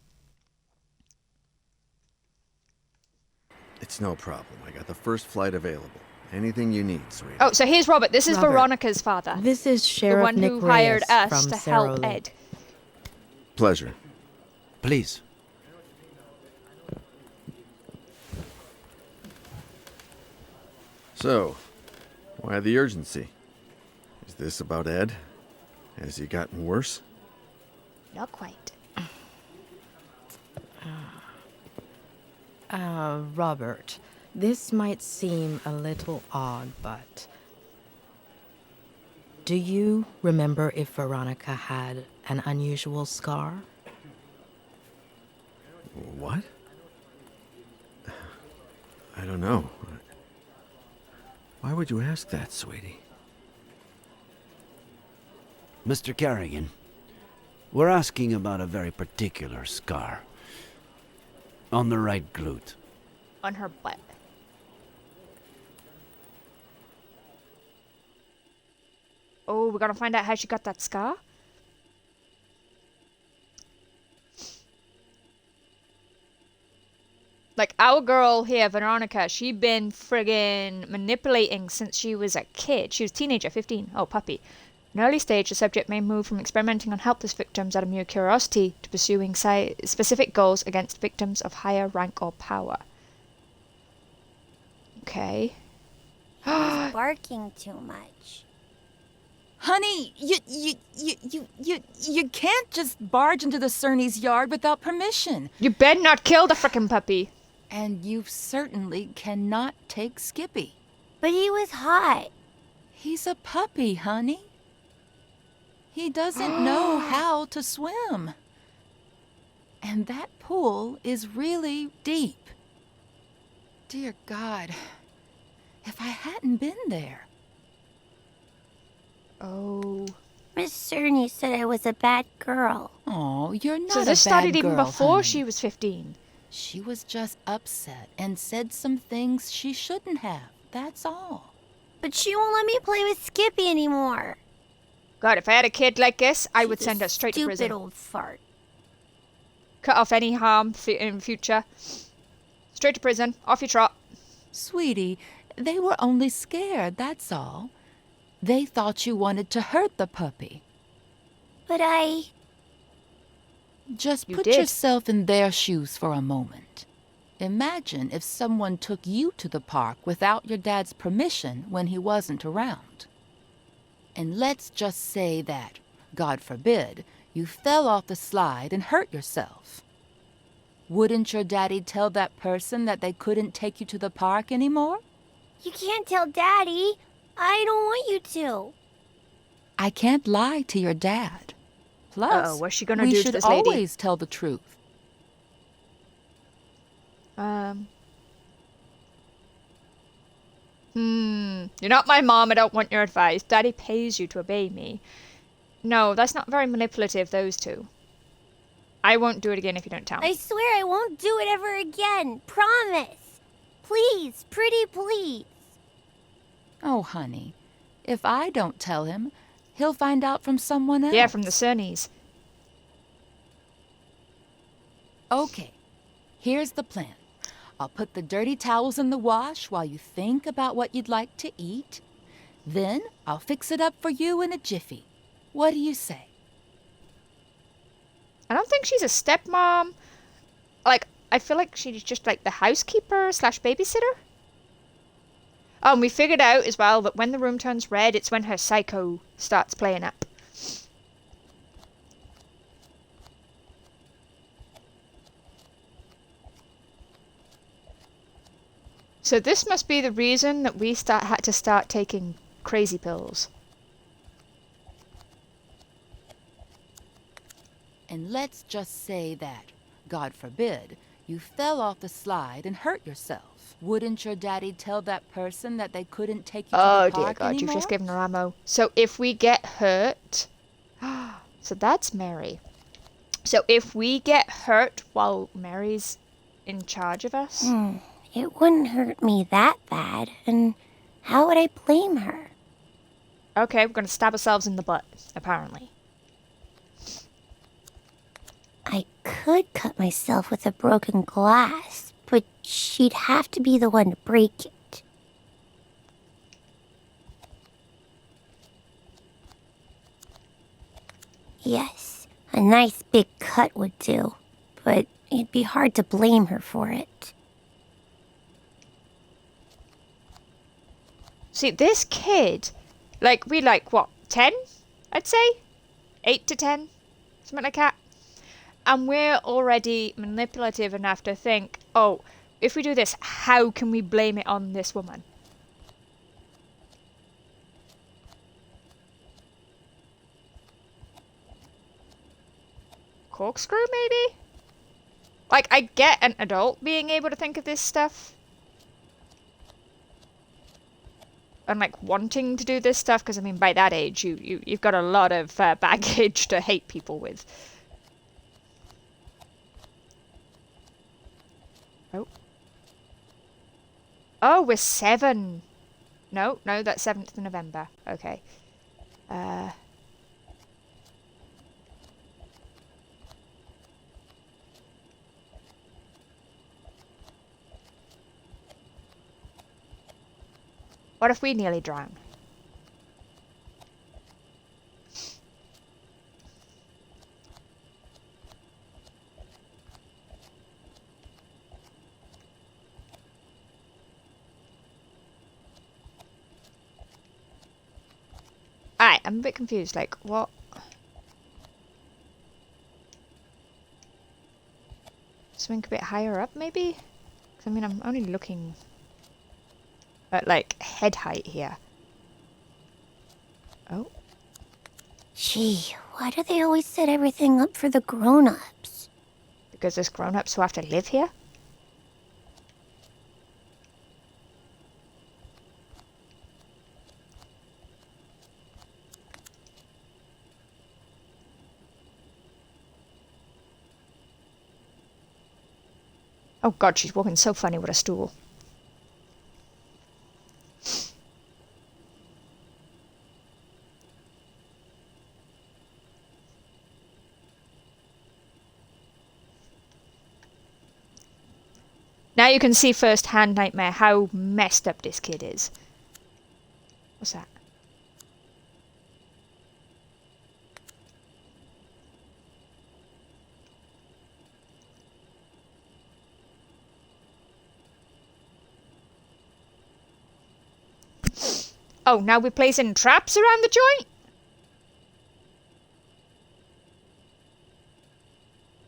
It's no problem. I got the first flight available. Anything you need, sweetie. Oh, so here's Robert. This is Robert, Veronica's father. This is Sheriff the one Nick who hired Reyes us from to Cerro help Lake. Ed. Pleasure. Please. So, why the urgency? Is this about Ed? Has he gotten worse? Not quite. Robert, this might seem a little odd, but do you remember if Veronica had an unusual scar? What? I don't know. Why would you ask that, sweetie? Mr. Carrigan, we're asking about a very particular scar. On the right glute. On her butt. Oh, we're gonna find out how she got that scar? Like, our girl here, Veronica, she been friggin' manipulating since she was a kid. She was a teenager, 15. Oh, puppy. In early stage, the subject may move from experimenting on helpless victims out of mere curiosity to pursuing specific goals against victims of higher rank or power. Okay. He's barking too much. Honey, you can't just barge into the Cerny's yard without permission. You better not kill the frickin' puppy. And you certainly cannot take Skippy. But he was hot. He's a puppy, honey. He doesn't know how to swim. And that pool is really deep. Dear God, if I hadn't been there. Oh. Miss Cerny said I was a bad girl. Oh, you're not So a this bad started even girl, before honey. she was 15. She was just upset and said some things she shouldn't have. That's all. But she won't let me play with Skippy anymore. God, if I had a kid like this, I would She's send a her straight to prison. Stupid old fart. Cut off any harm in future. Straight to prison. Off your trot. Sweetie, they were only scared, that's all. They thought you wanted to hurt the puppy. But I... Just You put did. yourself in their shoes for a moment. Imagine if someone took you to the park without your dad's permission when he wasn't around. And let's just say that, God forbid, you fell off the slide and hurt yourself. Wouldn't your daddy tell that person that they couldn't take you to the park anymore? You can't tell Daddy. I don't want you to. I can't lie to your dad. Plus, Uh-oh, what's she gonna we do to should this lady? always tell the truth. You're not my mom. I don't want your advice. Daddy pays you to obey me. No, that's not very manipulative, those two. I won't do it again if you don't tell me. I swear I won't do it ever again. Promise. Please, pretty please. Oh, honey, if I don't tell him, he'll find out from someone else. Yeah, from the Cerny's. Okay, here's the plan. I'll put the dirty towels in the wash while you think about what you'd like to eat. Then I'll fix it up for you in a jiffy. What do you say? I don't think she's a stepmom. Like, I feel like she's just like the housekeeper slash babysitter. Oh, and we figured out as well that when the room turns red, it's when her psycho starts playing up. So this must be the reason that we had to start taking crazy pills. And let's just say that, God forbid, you fell off the slide and hurt yourself. Wouldn't your daddy tell that person that they couldn't take you to the Oh park dear God, anymore? you've just given her ammo. So if we get hurt... So that's Mary. So if we get hurt while Mary's in charge of us... It wouldn't hurt me that bad, and how would I blame her? Okay, we're gonna stab ourselves in the butt, apparently. I could cut myself with a broken glass, but she'd have to be the one to break it. Yes, a nice big cut would do, but it'd be hard to blame her for it. See, this kid, what, 10? I'd say? 8 to 10? Something like that. And we're already manipulative enough to think, oh, if we do this, how can we blame it on this woman? Corkscrew, maybe? Like, I get an adult being able to think of this stuff. And, like, wanting to do this stuff, because, I mean, by that age, you've got a lot of baggage to hate people with. Oh. Oh, we're 7. No, that's 7th of November. Okay. What if we nearly drown? Alright, I'm a bit confused. Like, what? Something a bit higher up, maybe? 'Cause, I mean, I'm only looking at, like, head height here. Oh. Gee, why do they always set everything up for the grown-ups? Because there's grown-ups who have to live here? Oh god, she's walking so funny with a stool. Now you can see firsthand, Nightmare, how messed up this kid is. What's that? Oh, now we're placing traps around the joint?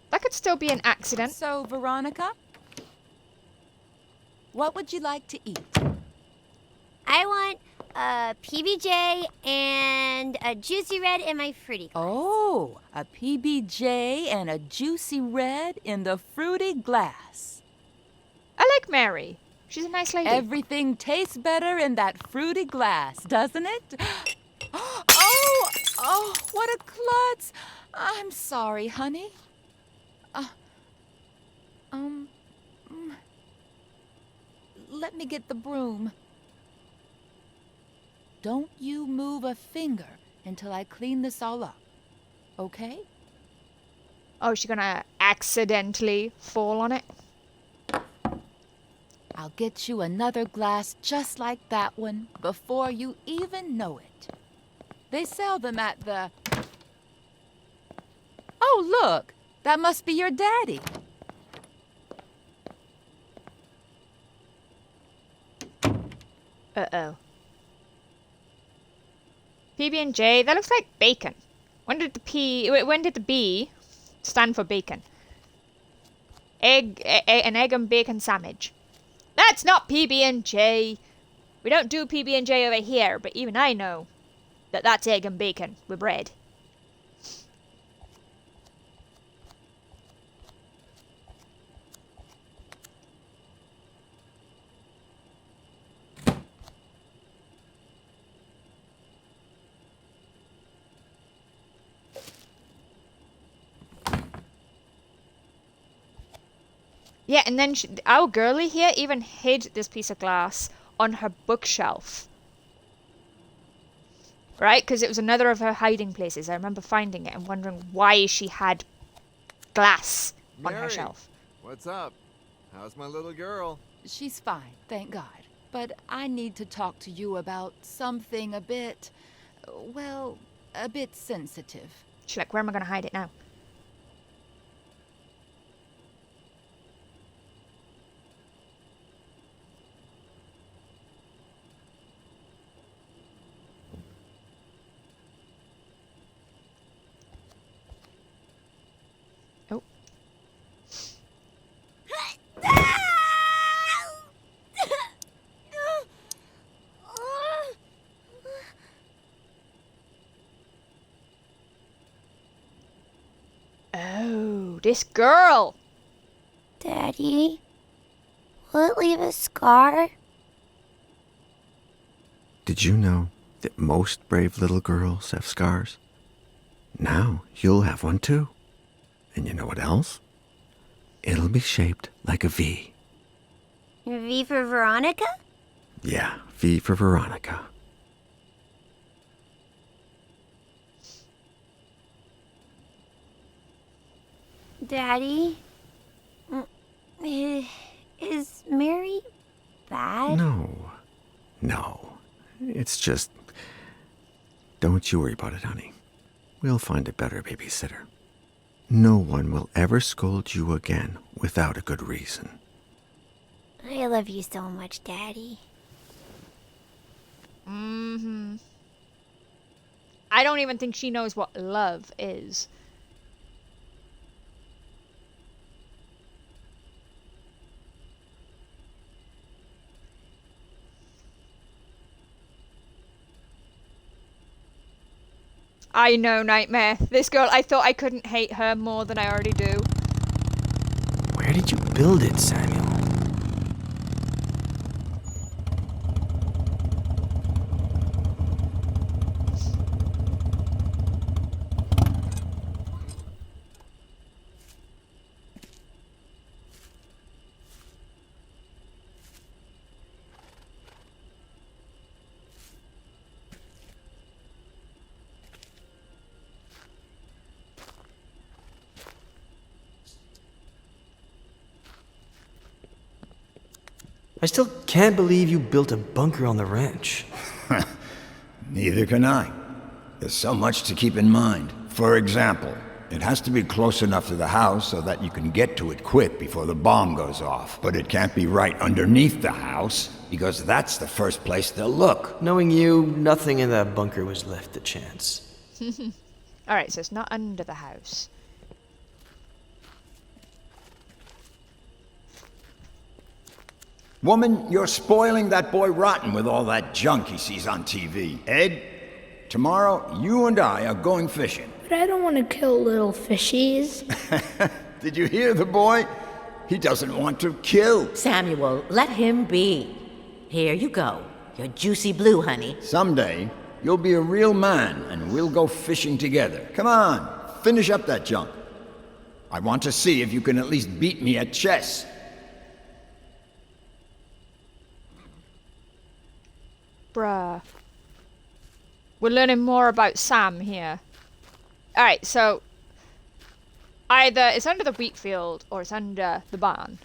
That could still be an accident. So, Veronica, what would you like to eat? I want a PBJ and a juicy red in my fruity glass. Oh, a PBJ and a juicy red in the fruity glass. I like Mary. She's a nice lady. Everything tastes better in that fruity glass, doesn't it? Oh, what a klutz. I'm sorry, honey. Let me get the broom. Don't you move a finger until I clean this all up, okay? Oh, she's gonna accidentally fall on it? I'll get you another glass just like that one before you even know it. They sell them at the... Oh, look! That must be your daddy. Uh-oh. PB&J, that looks like bacon. When did the B stand for bacon? An egg and bacon sandwich. That's not PB&J. We don't do PB&J over here, but even I know that that's egg and bacon with bread. Yeah, and then our girlie here even hid this piece of glass on her bookshelf. Right? Because it was another of her hiding places. I remember finding it and wondering why she had glass on her Mary, shelf. What's up? How's my little girl? She's fine, thank God. But I need to talk to you about something a bit, well, a bit sensitive. She's like, where am I going to hide it now? Oh. Oh, this girl. Daddy, will it leave a scar? Did you know that most brave little girls have scars? Now you'll have one too. And you know what else? It'll be shaped like a V. V for Veronica? Yeah, V for Veronica. Daddy, is Mary bad? No. It's just... Don't you worry about it, honey. We'll find a better babysitter. No one will ever scold you again without a good reason. I love you so much, Daddy. Mm-hmm. I don't even think she knows what love is. I know, Nightmare. This girl, I thought I couldn't hate her more than I already do. Where did you build it, Samuel? I still can't believe you built a bunker on the ranch. Neither can I. There's so much to keep in mind. For example, it has to be close enough to the house so that you can get to it quick before the bomb goes off. But it can't be right underneath the house, because that's the first place they'll look. Knowing you, nothing in that bunker was left to chance. Alright, so it's not under the house. Woman, you're spoiling that boy rotten with all that junk he sees on TV. Ed, tomorrow you and I are going fishing. But I don't want to kill little fishies. Did you hear the boy? He doesn't want to kill. Samuel, let him be. Here you go. Your juicy blue, honey. Someday, you'll be a real man and we'll go fishing together. Come on, finish up that junk. I want to see if you can at least beat me at chess. Bruh. We're learning more about Sam here. Alright, so either it's under the wheat field or it's under the barn.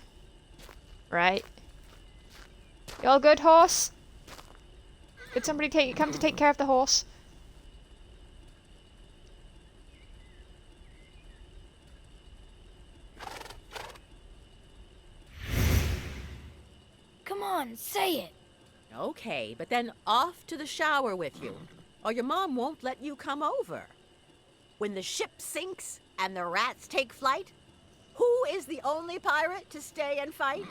Right? You all good, horse? Did somebody come to take care of the horse? Come on, say it. Okay, but then off to the shower with you, or your mom won't let you come over. When the ship sinks and the rats take flight, who is the only pirate to stay and fight?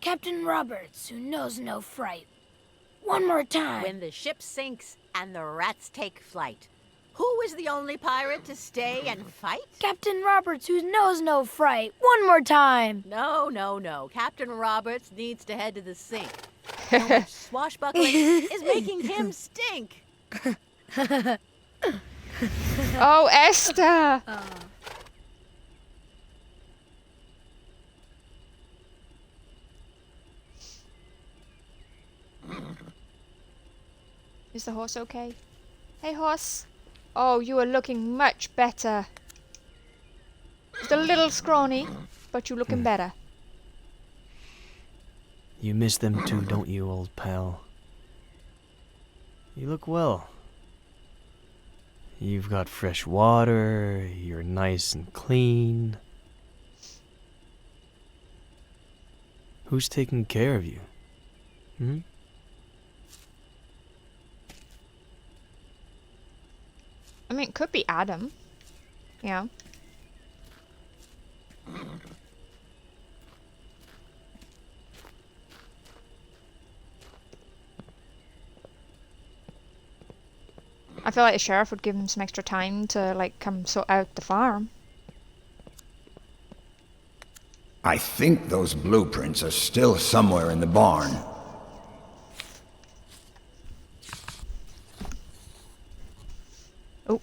Captain Roberts, who knows no fright. One more time. When the ship sinks and the rats take flight, who is the only pirate to stay and fight? Captain Roberts, who knows no fright. One more time. No. Captain Roberts needs to head to the sink. So much swashbuckling is making him stink. Oh, Esther! Is the horse okay? Hey, horse. Oh, you are looking much better. Just a little scrawny, but you looking better. You miss them too, don't you, old pal? You look well. You've got fresh water, you're nice and clean. Who's taking care of you? Hmm? I mean, it could be Adam. Yeah. I feel like the sheriff would give him some extra time to, like, come sort out the farm. I think those blueprints are still somewhere in the barn. Oh.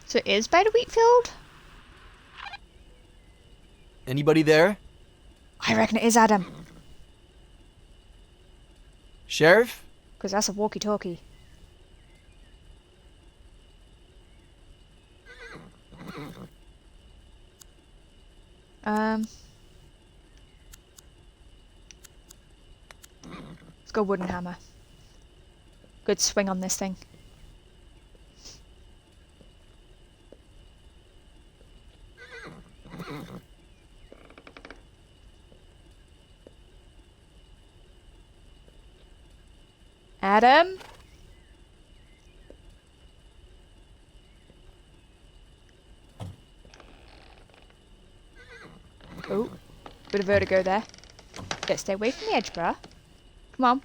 So it is by the wheat field? Anybody there? I reckon it is Adam. Sheriff? Because that's a walkie-talkie. Let's go wooden hammer. Good swing on this thing. Adam? Oh, bit of vertigo there. Gotta stay away from the edge, bruh. Come on.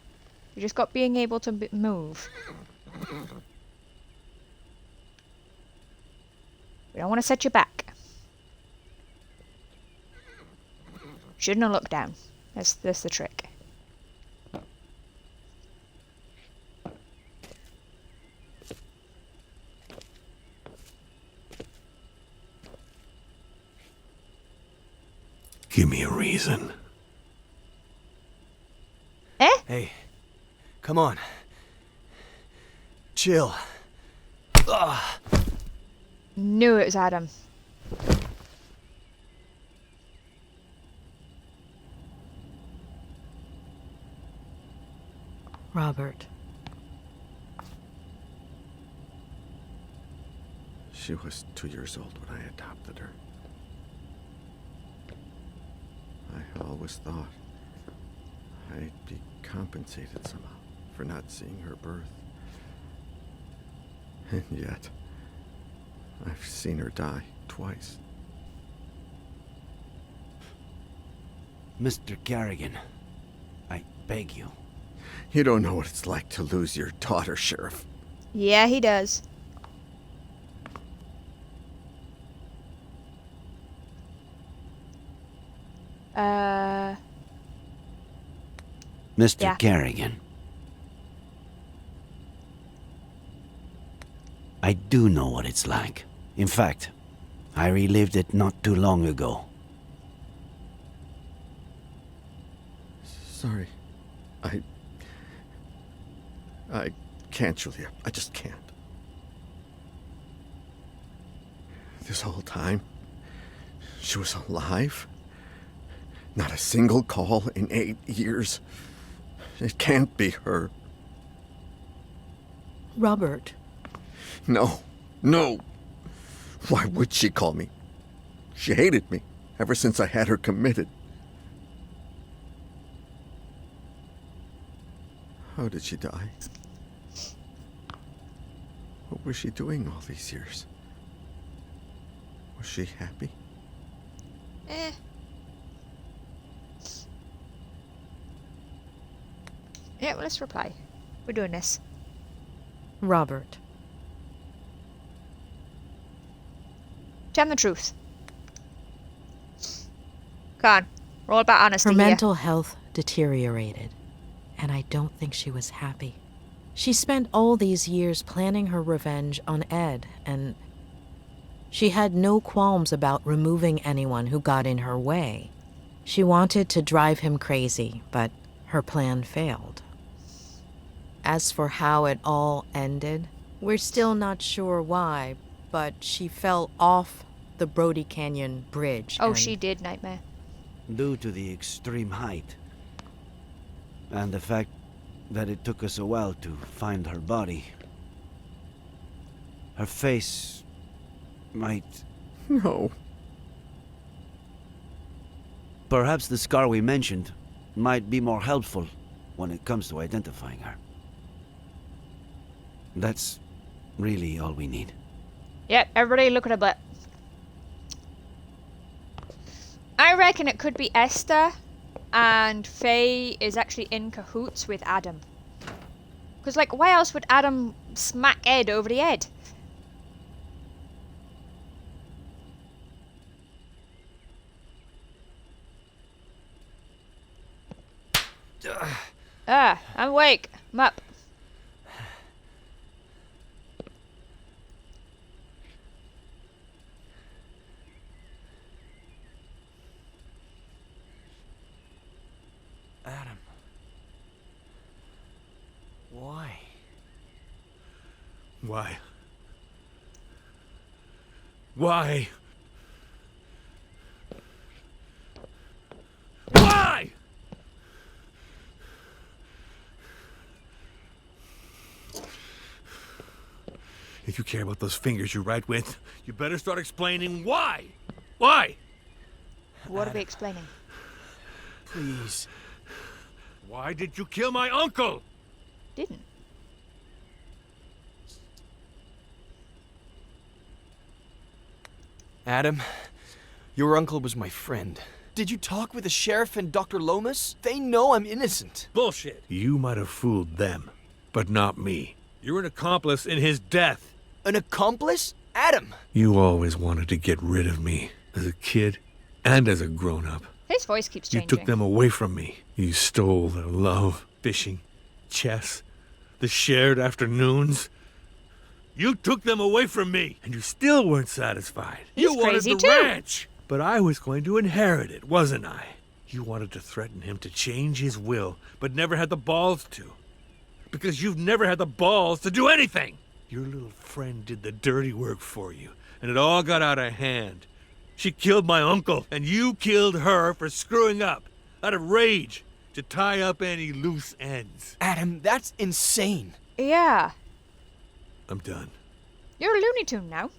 You just got being able to move. We don't want to set you back. Shouldn't have looked down. That's the trick. Give me a reason. Eh? Hey, come on. Chill. Ugh. Knew it was Adam. Robert. She was 2 years old when I adopted her. I always thought I'd be compensated somehow for not seeing her birth. And yet, I've seen her die twice. Mr. Carrigan, I beg you. You don't know what it's like to lose your daughter, Sheriff. Yeah, he does. Mr. Yeah. Carrigan. I do know what it's like. In fact, I relived it not too long ago. Sorry. I can't, Julia. I just can't. This whole time, she was alive. Not a single call in 8 years. It can't be her. Robert. No. No. Why would she call me? She hated me ever since I had her committed. How did she die? What was she doing all these years? Was she happy? Eh. Yeah, well, let's reply. We're doing this. Robert. Tell him the truth. Come on. We're all about honesty Her here. mental health deteriorated, and I don't think she was happy. She spent all these years planning her revenge on Ed, and she had no qualms about removing anyone who got in her way. She wanted to drive him crazy, but her plan failed. As for how it all ended, we're still not sure why, but she fell off the Brody Canyon Bridge. Oh, and she did, Nightmare. Due to the extreme height. And the fact that it took us a while to find her body. Her face might... No. Perhaps the scar we mentioned might be more helpful when it comes to identifying her. That's really all we need. Yep, everybody look at her butt. I reckon it could be Esther, and Faye is actually in cahoots with Adam. Because, like, why else would Adam smack Ed over the head? I'm awake. I'm up. Adam. Why? Why? Why? Why? If you care about those fingers you write with, you better start explaining why. Why? What are we explaining? Please. Why did you kill my uncle? Didn't. Adam, your uncle was my friend. Did you talk with the sheriff and Dr. Lomas? They know I'm innocent. Bullshit. You might have fooled them, but not me. You're an accomplice in his death. An accomplice? Adam! You always wanted to get rid of me, as a kid and as a grown-up. His voice keeps You changing. took them away from me. You stole their love, fishing, chess, the shared afternoons. You took them away from me, and you still weren't satisfied. You wanted crazy the too. ranch, but I was going to inherit it, wasn't I? You wanted to threaten him to change his will, but never had the balls to. Because you've never had the balls to do anything. Your little friend did the dirty work for you, and it all got out of hand. She killed my uncle, and you killed her for screwing up, out of rage, to tie up any loose ends. Adam, that's insane. Yeah. I'm done. You're a Looney Tune now.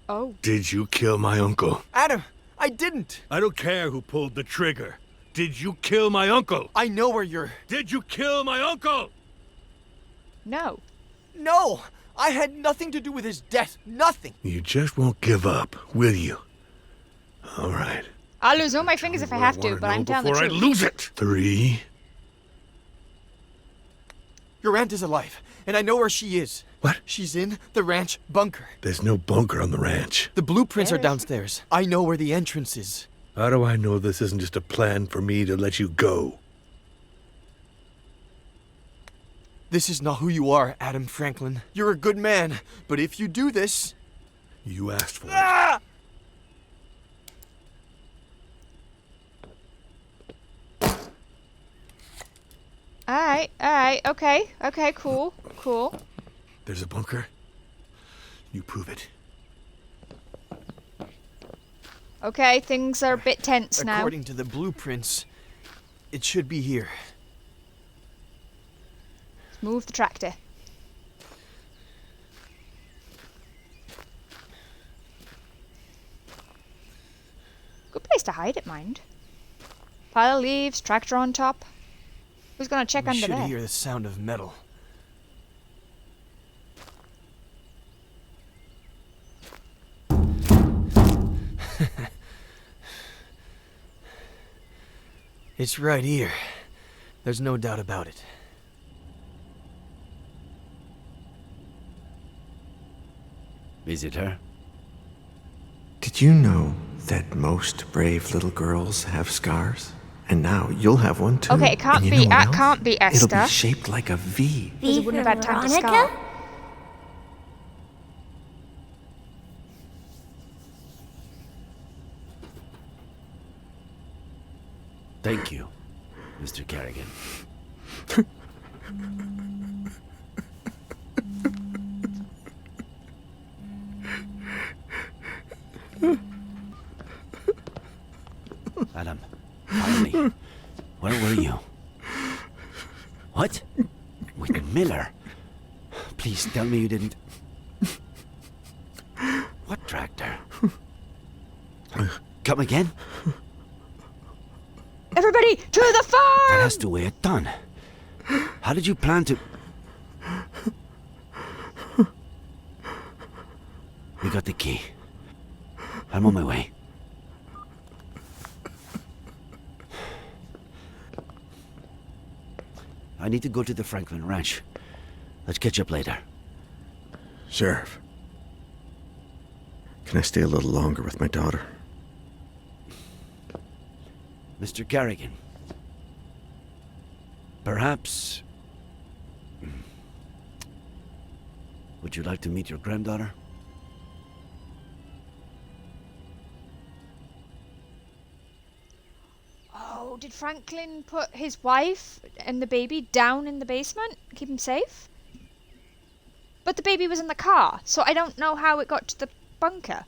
Oh. Did you kill my uncle? Adam, I didn't. I don't care who pulled the trigger. Did you kill my uncle? I know where you're... Did you kill my uncle? No. No! I had nothing to do with his death. Nothing. You just won't give up, will you? All right. I'll lose all my fingers if I have to, but I'm telling the before I truth. lose it. 3. Your aunt is alive, and I know where she is. What? She's in the ranch bunker. There's no bunker on the ranch. The blueprints are downstairs. I know where the entrance is. How do I know this isn't just a plan for me to let you go? This is not who you are, Adam Franklin. You're a good man, but if you do this... You asked for Ah! Alright, okay, cool. There's a bunker. You prove it. Okay, things are a bit tense now. According to the blueprints, it should be here. Let's move the tractor. Good place to hide it, mind. Pile of leaves, tractor on top. Who's gonna check We under should there? hear the sound of metal. It's right here. There's no doubt about it. Is it her? Did you know that most brave little girls have scars? And now you'll have one too. Okay, it can't And you be. know what It else? can't be It'll Esther. be shaped like a V. Because it wouldn't have had time to Veronica? scar. Thank you, Mr. Kerrigan. Adam, finally. Where were you? What? With Miller? Please tell me you didn't... What tractor? Come again? Everybody, to the farm! That has to weigh a ton. How did you plan to... We got the key. I'm on my way. I need to go to the Franklin Ranch. Let's catch up later. Sheriff, can I stay a little longer with my daughter? Mr. Kerrigan. Perhaps... Would you like to meet your granddaughter? Oh, did Franklin put his wife and the baby down in the basement? Keep him safe? But the baby was in the car, so I don't know how it got to the bunker.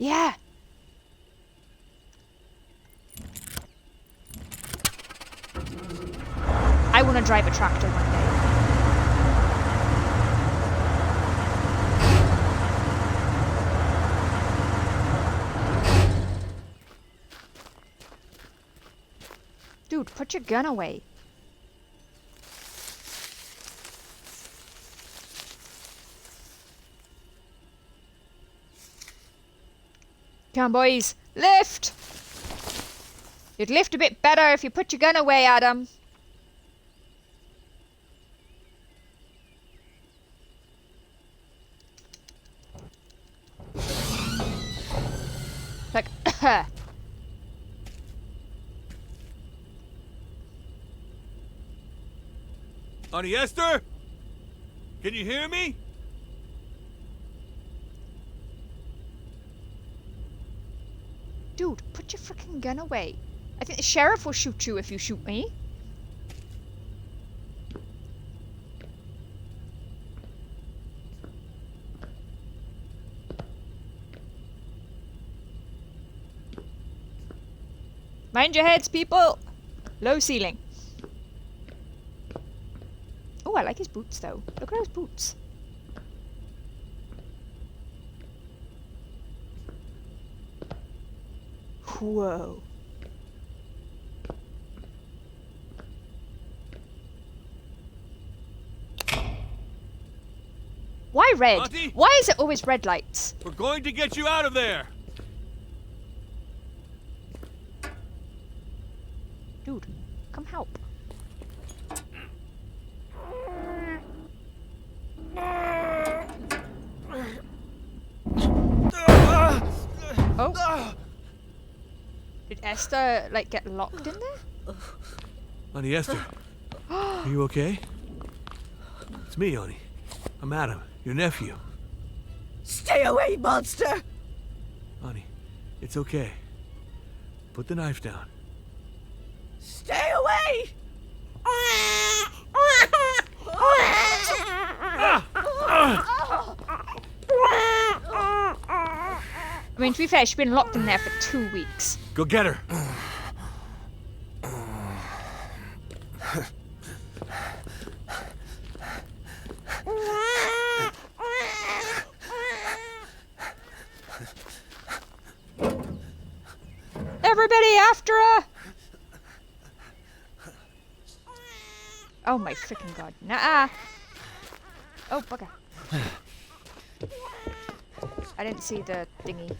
Yeah. I want to drive a tractor one day. Dude, put your gun away. Come on, boys. Lift! You'd lift a bit better if you put your gun away, Adam. Like, Auntie Esther? Can you hear me? dude, put your freaking gun away. I think the sheriff will shoot you if you shoot me. Mind your heads, people! Low ceiling. Oh, I like his boots, though. Look at those boots. Whoa. Why red? Auntie? Why is it always red lights? We're going to get you out of there! Dude, come help. Oh. Did Esther, like, get locked in there? Auntie Esther, are you okay? It's me, Auntie. I'm Adam, your nephew. Stay away, monster! Auntie, it's okay. Put the knife down. Stay away! I mean, to be fair, she's been locked in there for 2 weeks. Go get her. Everybody after her! Oh my freaking god. Nah. Oh, bugger. I didn't see the thingy.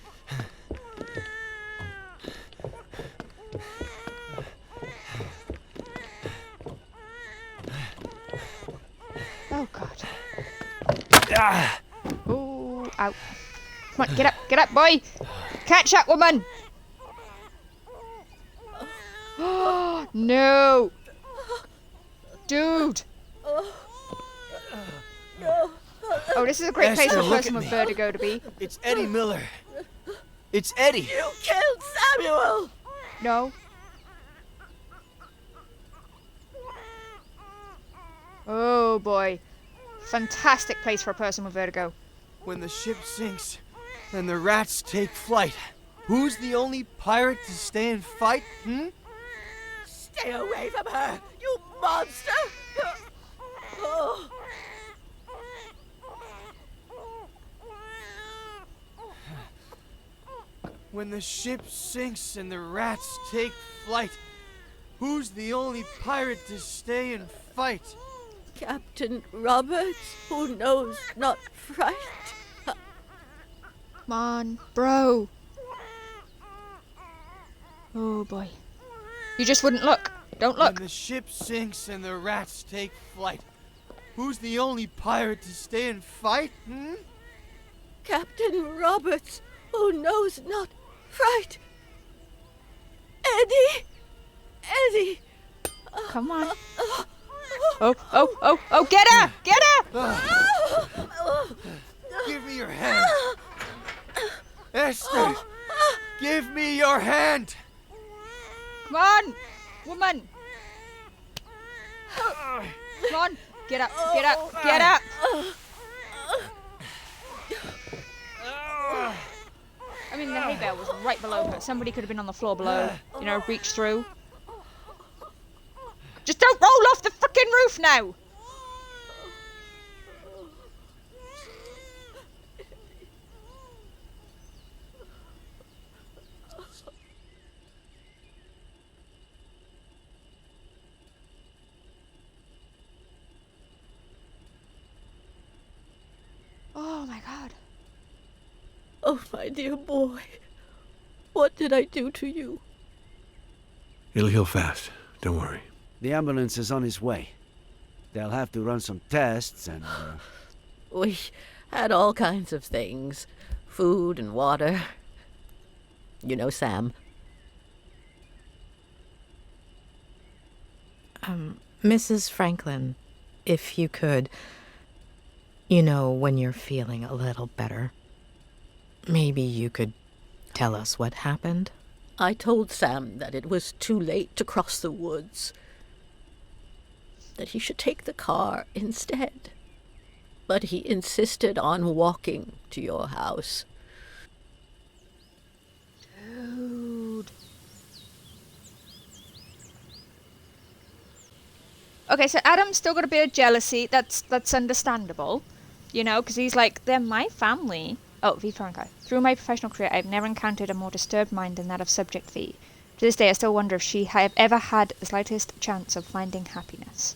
Ooh, ow. Come on, get up, boy! Catch that woman! Oh, no! Dude! Oh, this is a great place for a person with vertigo to be. It's Eddie Miller. It's Eddie. You killed Samuel! No. Oh boy. Fantastic place for a person with vertigo. When the ship sinks and the rats take flight, who's the only pirate to stay and fight, Stay away from her, you monster! Oh. When the ship sinks and the rats take flight, who's the only pirate to stay and fight? Captain Roberts, who knows not fright. Come on, bro. Oh boy. You just wouldn't look. Don't look. When the ship sinks and the rats take flight, who's the only pirate to stay and fight, Captain Roberts, who knows not fright. Eddie! Eddie! Come on. Oh, get her! Get her! Give me your hand. Esther! Give me your hand! Come on! Woman! Come on! Get up! Get up! Get up! I mean, the hay bale was right below her. Somebody could have been on the floor below. You know, reach through. Just don't roll off the frickin' roof now! Oh my god. Oh, my dear boy. What did I do to you? It'll heal fast. Don't worry. The ambulance is on its way. They'll have to run some tests and... We had all kinds of things. Food and water. You know Sam. Mrs. Franklin, if you could, you know, when you're feeling a little better, maybe you could tell us what happened? I told Sam that it was too late to cross the woods. That he should take the car instead. But he insisted on walking to your house. Dude. Okay, so Adam's still got a bit of jealousy. That's understandable. You know, because he's like, they're my family. Oh, V. Franco. Through my professional career, I've never encountered a more disturbed mind than that of Subject V. To this day, I still wonder if she have ever had the slightest chance of finding happiness.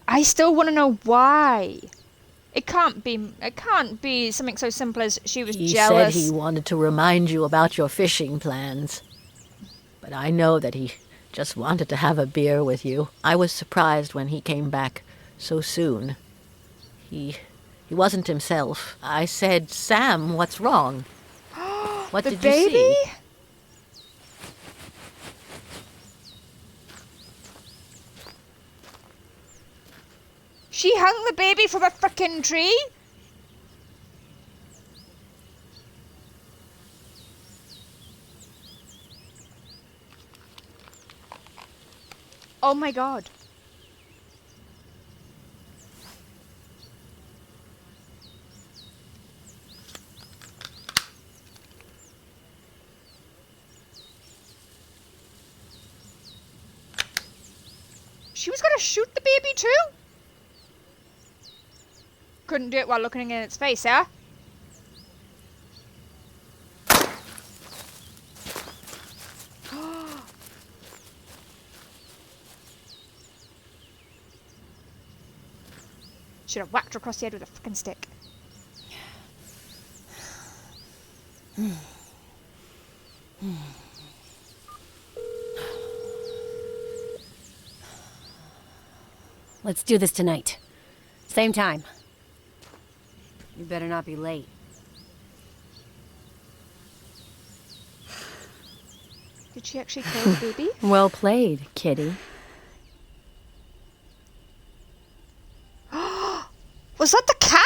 I still want to know why. It can't be something so simple as she was jealous. He said he wanted to remind you about your fishing plans. But I know that he just wanted to have a beer with you. I was surprised when he came back so soon. He wasn't himself. I said, Sam, what's wrong? What did you see? She hung the baby from a frickin' tree? Oh my god. She was gonna shoot the baby too? Couldn't do it while looking in its face, huh? Should have whacked her across the head with a frickin' stick. Let's do this tonight. Same time. You better not be late. Did she actually kill the baby? Well played, kitty. Was that the cat?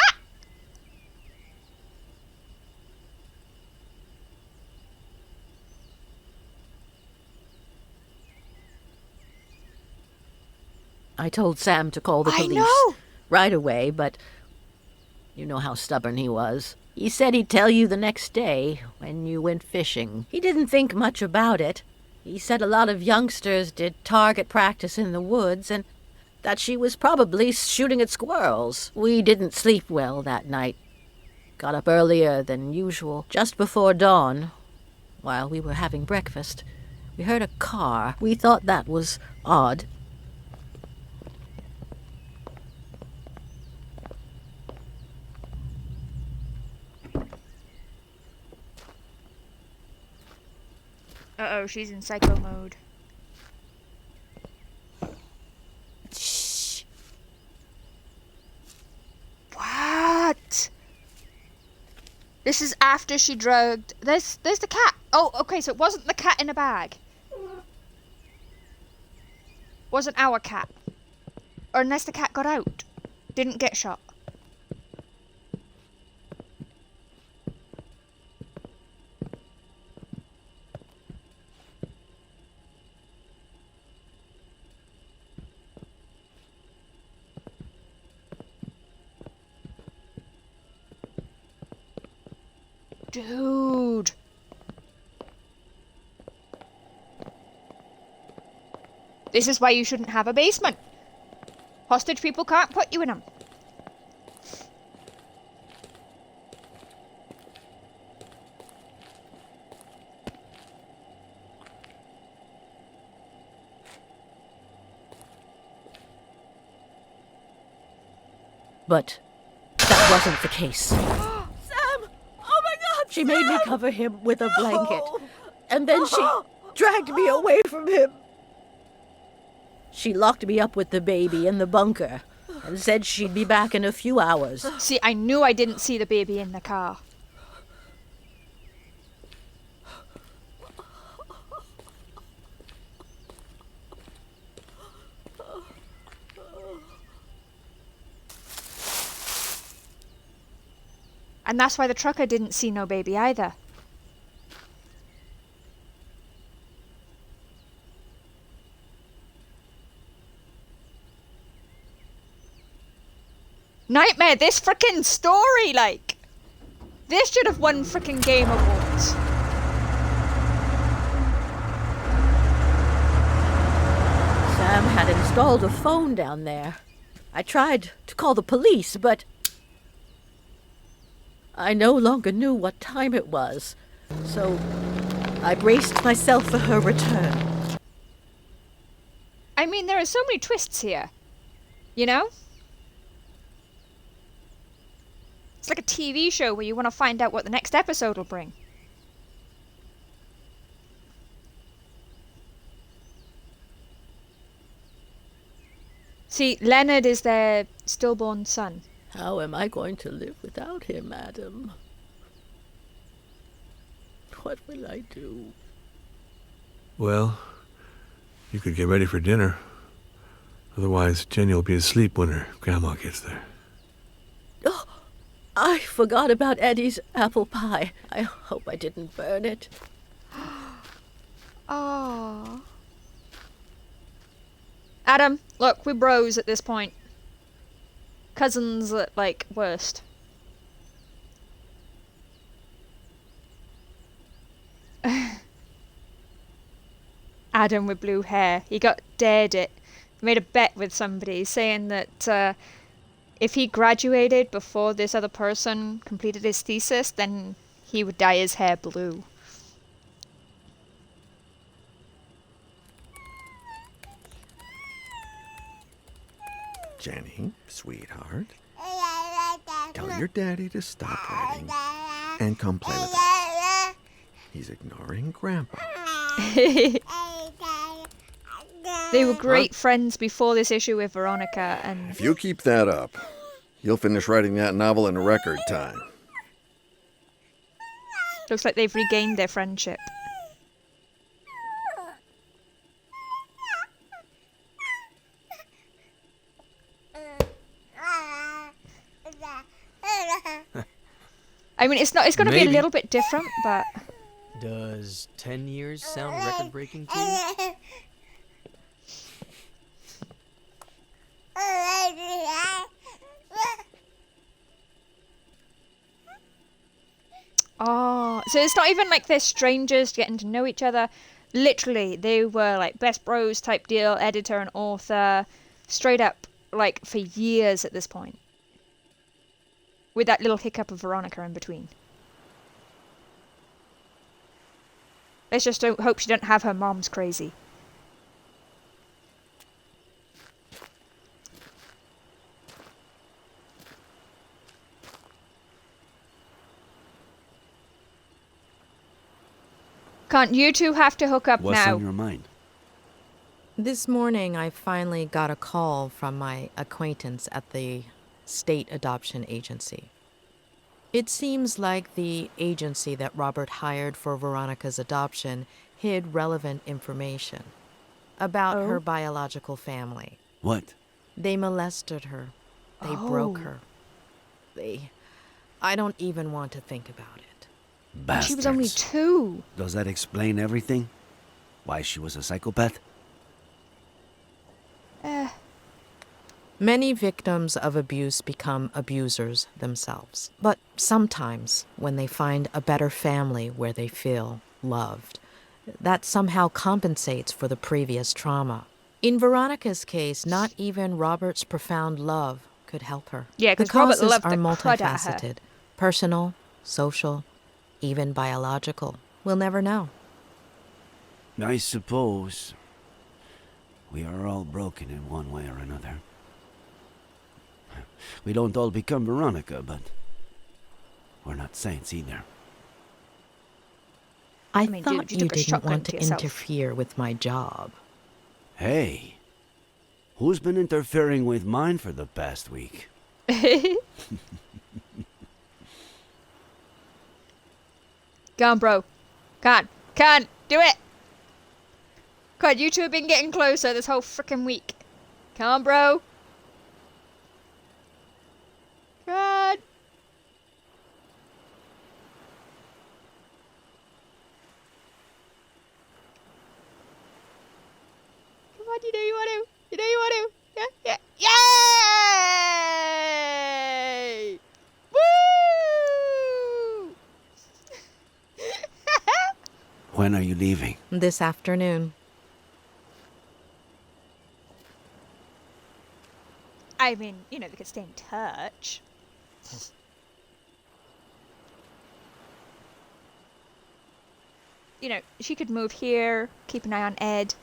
I told Sam to call the police. I know! Right away, but you know how stubborn he was. He said he'd tell you the next day when you went fishing. He didn't think much about it. He said a lot of youngsters did target practice in the woods and that she was probably shooting at squirrels. We didn't sleep well that night. Got up earlier than usual, just before dawn. While we were having breakfast, we heard a car. We thought that was odd. Uh-oh, she's in psycho mode. Shh. What? This is after she drugged... There's the cat. Oh, okay, so it wasn't the cat in a bag. Wasn't our cat. Or unless the cat got out. Didn't get shot. Dude. This is why you shouldn't have a basement. Hostage people can't put you in them. But that wasn't the case. She made me cover him with a blanket, and then she dragged me away from him. She locked me up with the baby in the bunker and said she'd be back in a few hours. See, I knew I didn't see the baby in the car. And that's why the trucker didn't see no baby either. Nightmare, this frickin' story, like. This should have won frickin' Game Awards. Sam had installed a phone down there. I tried to call the police, but I no longer knew what time it was, so I braced myself for her return. I mean, there are so many twists here. You know? It's like a TV show where you want to find out what the next episode will bring. See, Leonard is their stillborn son. How am I going to live without him, Adam? What will I do? Well, you could get ready for dinner. Otherwise, Jenny will be asleep when her grandma gets there. Oh, I forgot about Eddie's apple pie. I hope I didn't burn it. Oh. Adam, look, we're bros at this point. Cousins at, like, worst. Adam with blue hair. He dared it. He made a bet with somebody saying that if he graduated before this other person completed his thesis, then he would dye his hair blue. Jenny, sweetheart, tell your daddy to stop writing and come play with us. He's ignoring Grandpa. They were great friends before this issue with Veronica, and If you keep that up, You'll finish writing that novel in record time. Looks like they've regained their friendship. I mean, it's going to be a little bit different, but... Does 10 years sound record-breaking to you? Oh, so it's not even like they're strangers getting to know each other. Literally, they were like best bros type deal, editor and author, straight up, like for years at this point. With that little hiccup of Veronica in between. Let's just hope she don't have her mom's crazy. Can't you two have to hook up What's now? on your mind? This morning, I finally got a call from my acquaintance at the state adoption agency. It seems like the agency that Robert hired for Veronica's adoption hid relevant information about her biological family. What? They molested her. They broke her. I don't even want to think about it. Bastards. She was only 2. Does that explain everything? Why she was a psychopath? Many victims of abuse become abusers themselves. But sometimes, when they find a better family where they feel loved, that somehow compensates for the previous trauma. In Veronica's case, not even Robert's profound love could help her. Yeah, the because Robert causes loved are the crud out of her. multifaceted. Personal, social, even biological. We'll never know. I suppose we are all broken in one way or another. We don't all become Veronica, but we're not saints either. I mean, thought dude, you you took a didn't shotgun want to to yourself. interfere with my job. Hey, who's been interfering with mine for the past week? Go on, bro. Come on, do it! God, you two have been getting closer this whole frickin' week. Come on, bro. God. Come on, you know you want to. You know you want to. Yeah, yeah. Yay! Woo! When are you leaving? This afternoon. I mean, you know, they could stay in touch. You know, she could move here, keep an eye on Ed,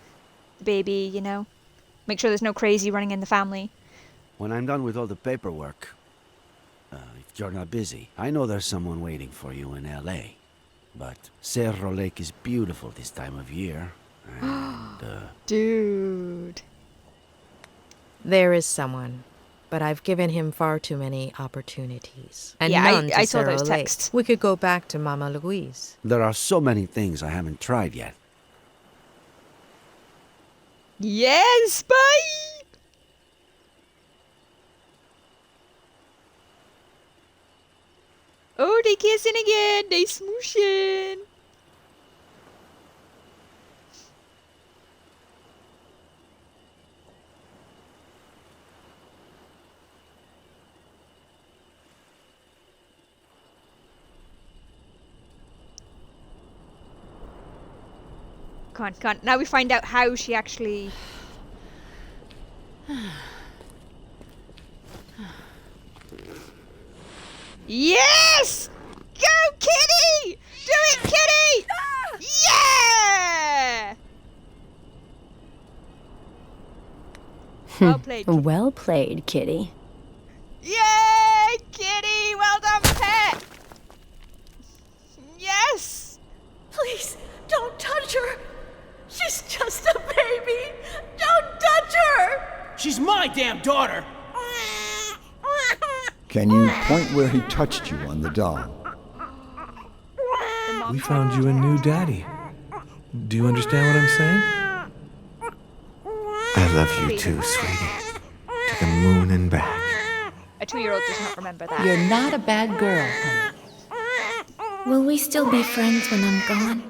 the baby, you know. Make sure there's no crazy running in the family. When I'm done with all the paperwork. If you're not busy. I know there's someone waiting for you in L.A. But Cerro Lake is beautiful this time of year. And, Dude. There is someone, but I've given him far too many opportunities. And Yeah, none to I saw Cerro those Lake. texts. We could go back to Mama Louise. there are so many things I haven't tried yet. Yes, babe! Oh, they kissing again. They smooshing. Come on. Now we find out how she actually... Yes! Go, Kitty! Do it, Kitty! Yeah! Well played. Well played, Kitty. Yay, Kitty! Well done, pet! Yes! Please, don't touch her. She's just a baby. Don't touch her. She's my damn daughter. Can you point where he touched you on the doll? We found you a new daddy. Do you understand what I'm saying? I love you too, sweetie. To the moon and back. A 2-year-old does not remember that. You're not a bad girl, honey. Will we still be friends when I'm gone?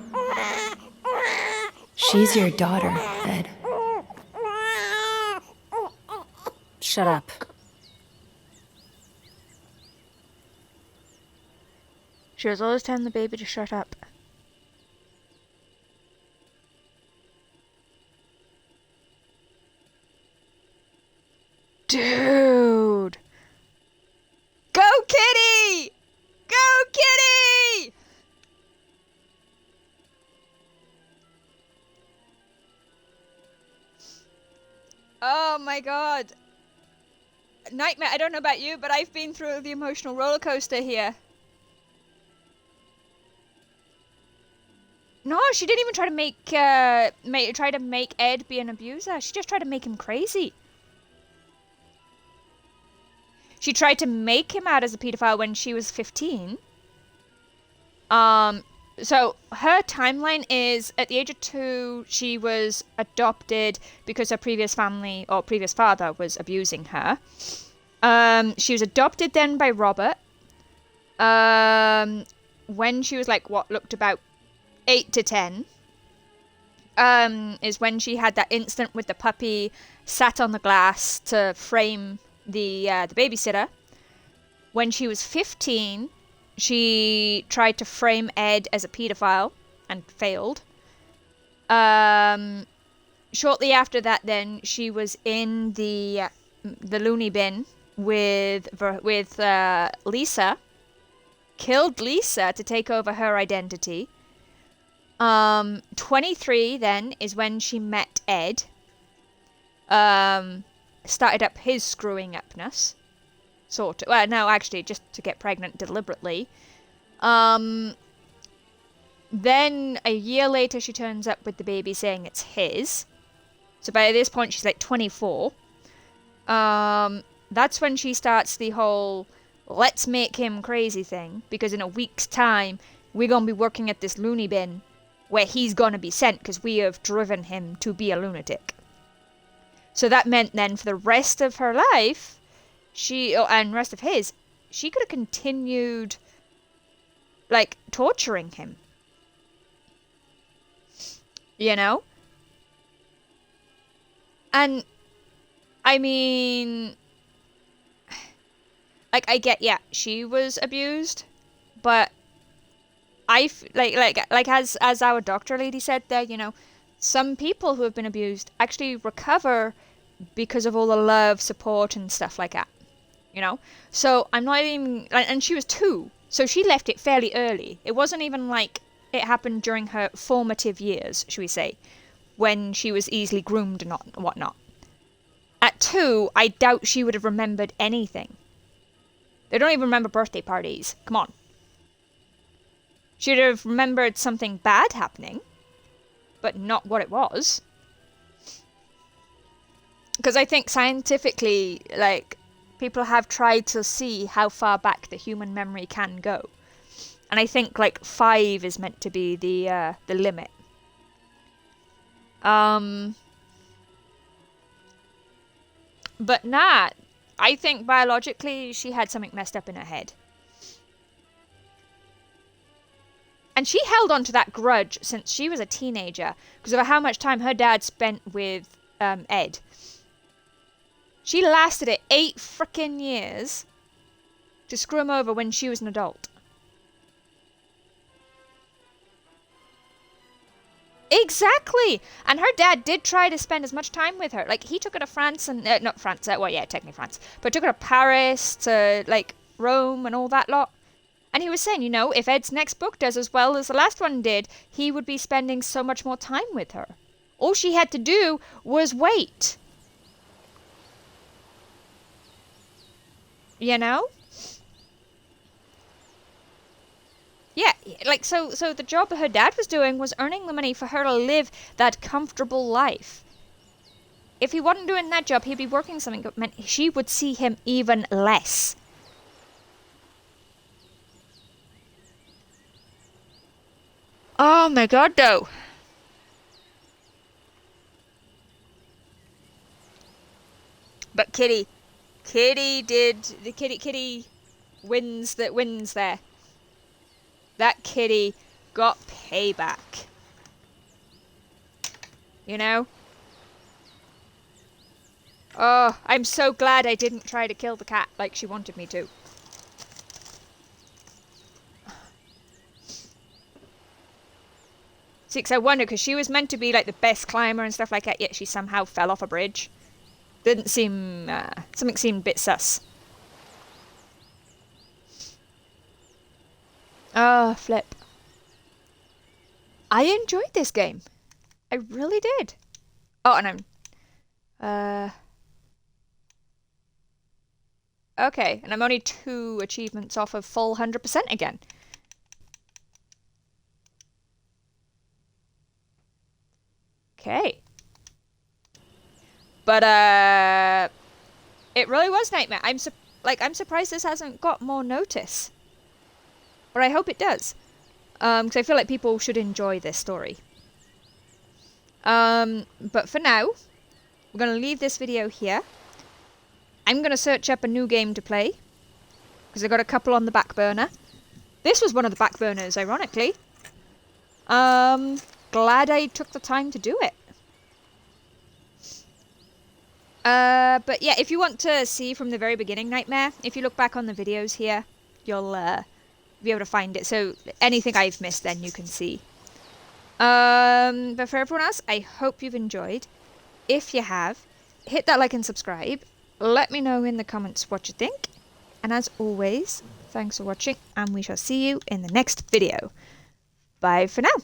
She's your daughter, Ed. Shut up. She was always telling the baby to shut up. Dude! Go Kitty! Go Kitty! Oh my god. Nightmare, I don't know about you, but I've been through the emotional roller coaster here. No, she didn't even try to make Ed be an abuser. She just tried to make him crazy. She tried to make him out as a pedophile when she was 15. So her timeline is at the age of 2, she was adopted because her previous family or previous father was abusing her. She was adopted then by Robert. When she was like what looked about 8 to 10, is when she had that incident with the puppy sat on the glass to frame the babysitter. When she was 15, she tried to frame Ed as a pedophile and failed. Shortly after that, then she was in the loony bin with Lisa, killed Lisa to take over her identity. 23 then is when she met Ed. Started up his screwing upness. Sort of. Well, no, actually, just to get pregnant deliberately. Then a year later, she turns up with the baby saying it's his. So by this point, she's like 24. That's when she starts the whole let's make him crazy thing. Because in a week's time, we're going to be working at this loony bin where he's going to be sent because we have driven him to be a lunatic. So that meant then for the rest of her life, and rest of his, she could have continued, like, torturing him. You know? And, I mean, like, I get, yeah, she was abused, but as our doctor lady said there, you know, some people who have been abused actually recover because of all the love, support, and stuff like that. You know? So I'm not even... And she was 2, so she left it fairly early. It wasn't even like it happened during her formative years, should we say, when she was easily groomed and whatnot. At 2, I doubt she would have remembered anything. They don't even remember birthday parties. Come on. She'd have remembered something bad happening, but not what it was. Because I think scientifically, like, people have tried to see how far back the human memory can go. And I think, like, 5 is meant to be the limit. But nah, I think biologically she had something messed up in her head. And she held on to that grudge since she was a teenager because of how much time her dad spent with Ed. She lasted it 8 frickin' years to screw him over when she was an adult. Exactly! And her dad did try to spend as much time with her. Like, he took her to France and... not France, well, yeah, technically France. But took her to Paris, to, like, Rome and all that lot. And he was saying, you know, if Ed's next book does as well as the last one did, he would be spending so much more time with her. All she had to do was wait. You know? Yeah, like, so the job her dad was doing was earning the money for her to live that comfortable life. If he wasn't doing that job, he'd be working something that meant she would see him even less. Oh my god, though. But Kitty wins there. That Kitty got payback. You know? Oh, I'm so glad I didn't try to kill the cat like she wanted me to. See, 'cause I wonder, because she was meant to be like the best climber and stuff like that, yet she somehow fell off a bridge. Didn't seem, something seemed a bit sus. Oh, flip. I enjoyed this game. I really did. Oh, and I'm, okay, and I'm only 2 achievements off of full 100% again. Okay. But, it really was Nightmare. I'm surprised this hasn't got more notice. But I hope it does. Because I feel like people should enjoy this story. But for now, we're going to leave this video here. I'm going to search up a new game to play. Because I got a couple on the back burner. This was one of the back burners, ironically. Glad I took the time to do it. But yeah, if you want to see from the very beginning Nightmare, if you look back on the videos here, you'll be able to find it. So anything I've missed, then you can see. But for everyone else, I hope you've enjoyed. If you have, hit that like and subscribe. Let me know in the comments what you think. And as always, thanks for watching, and we shall see you in the next video. Bye for now.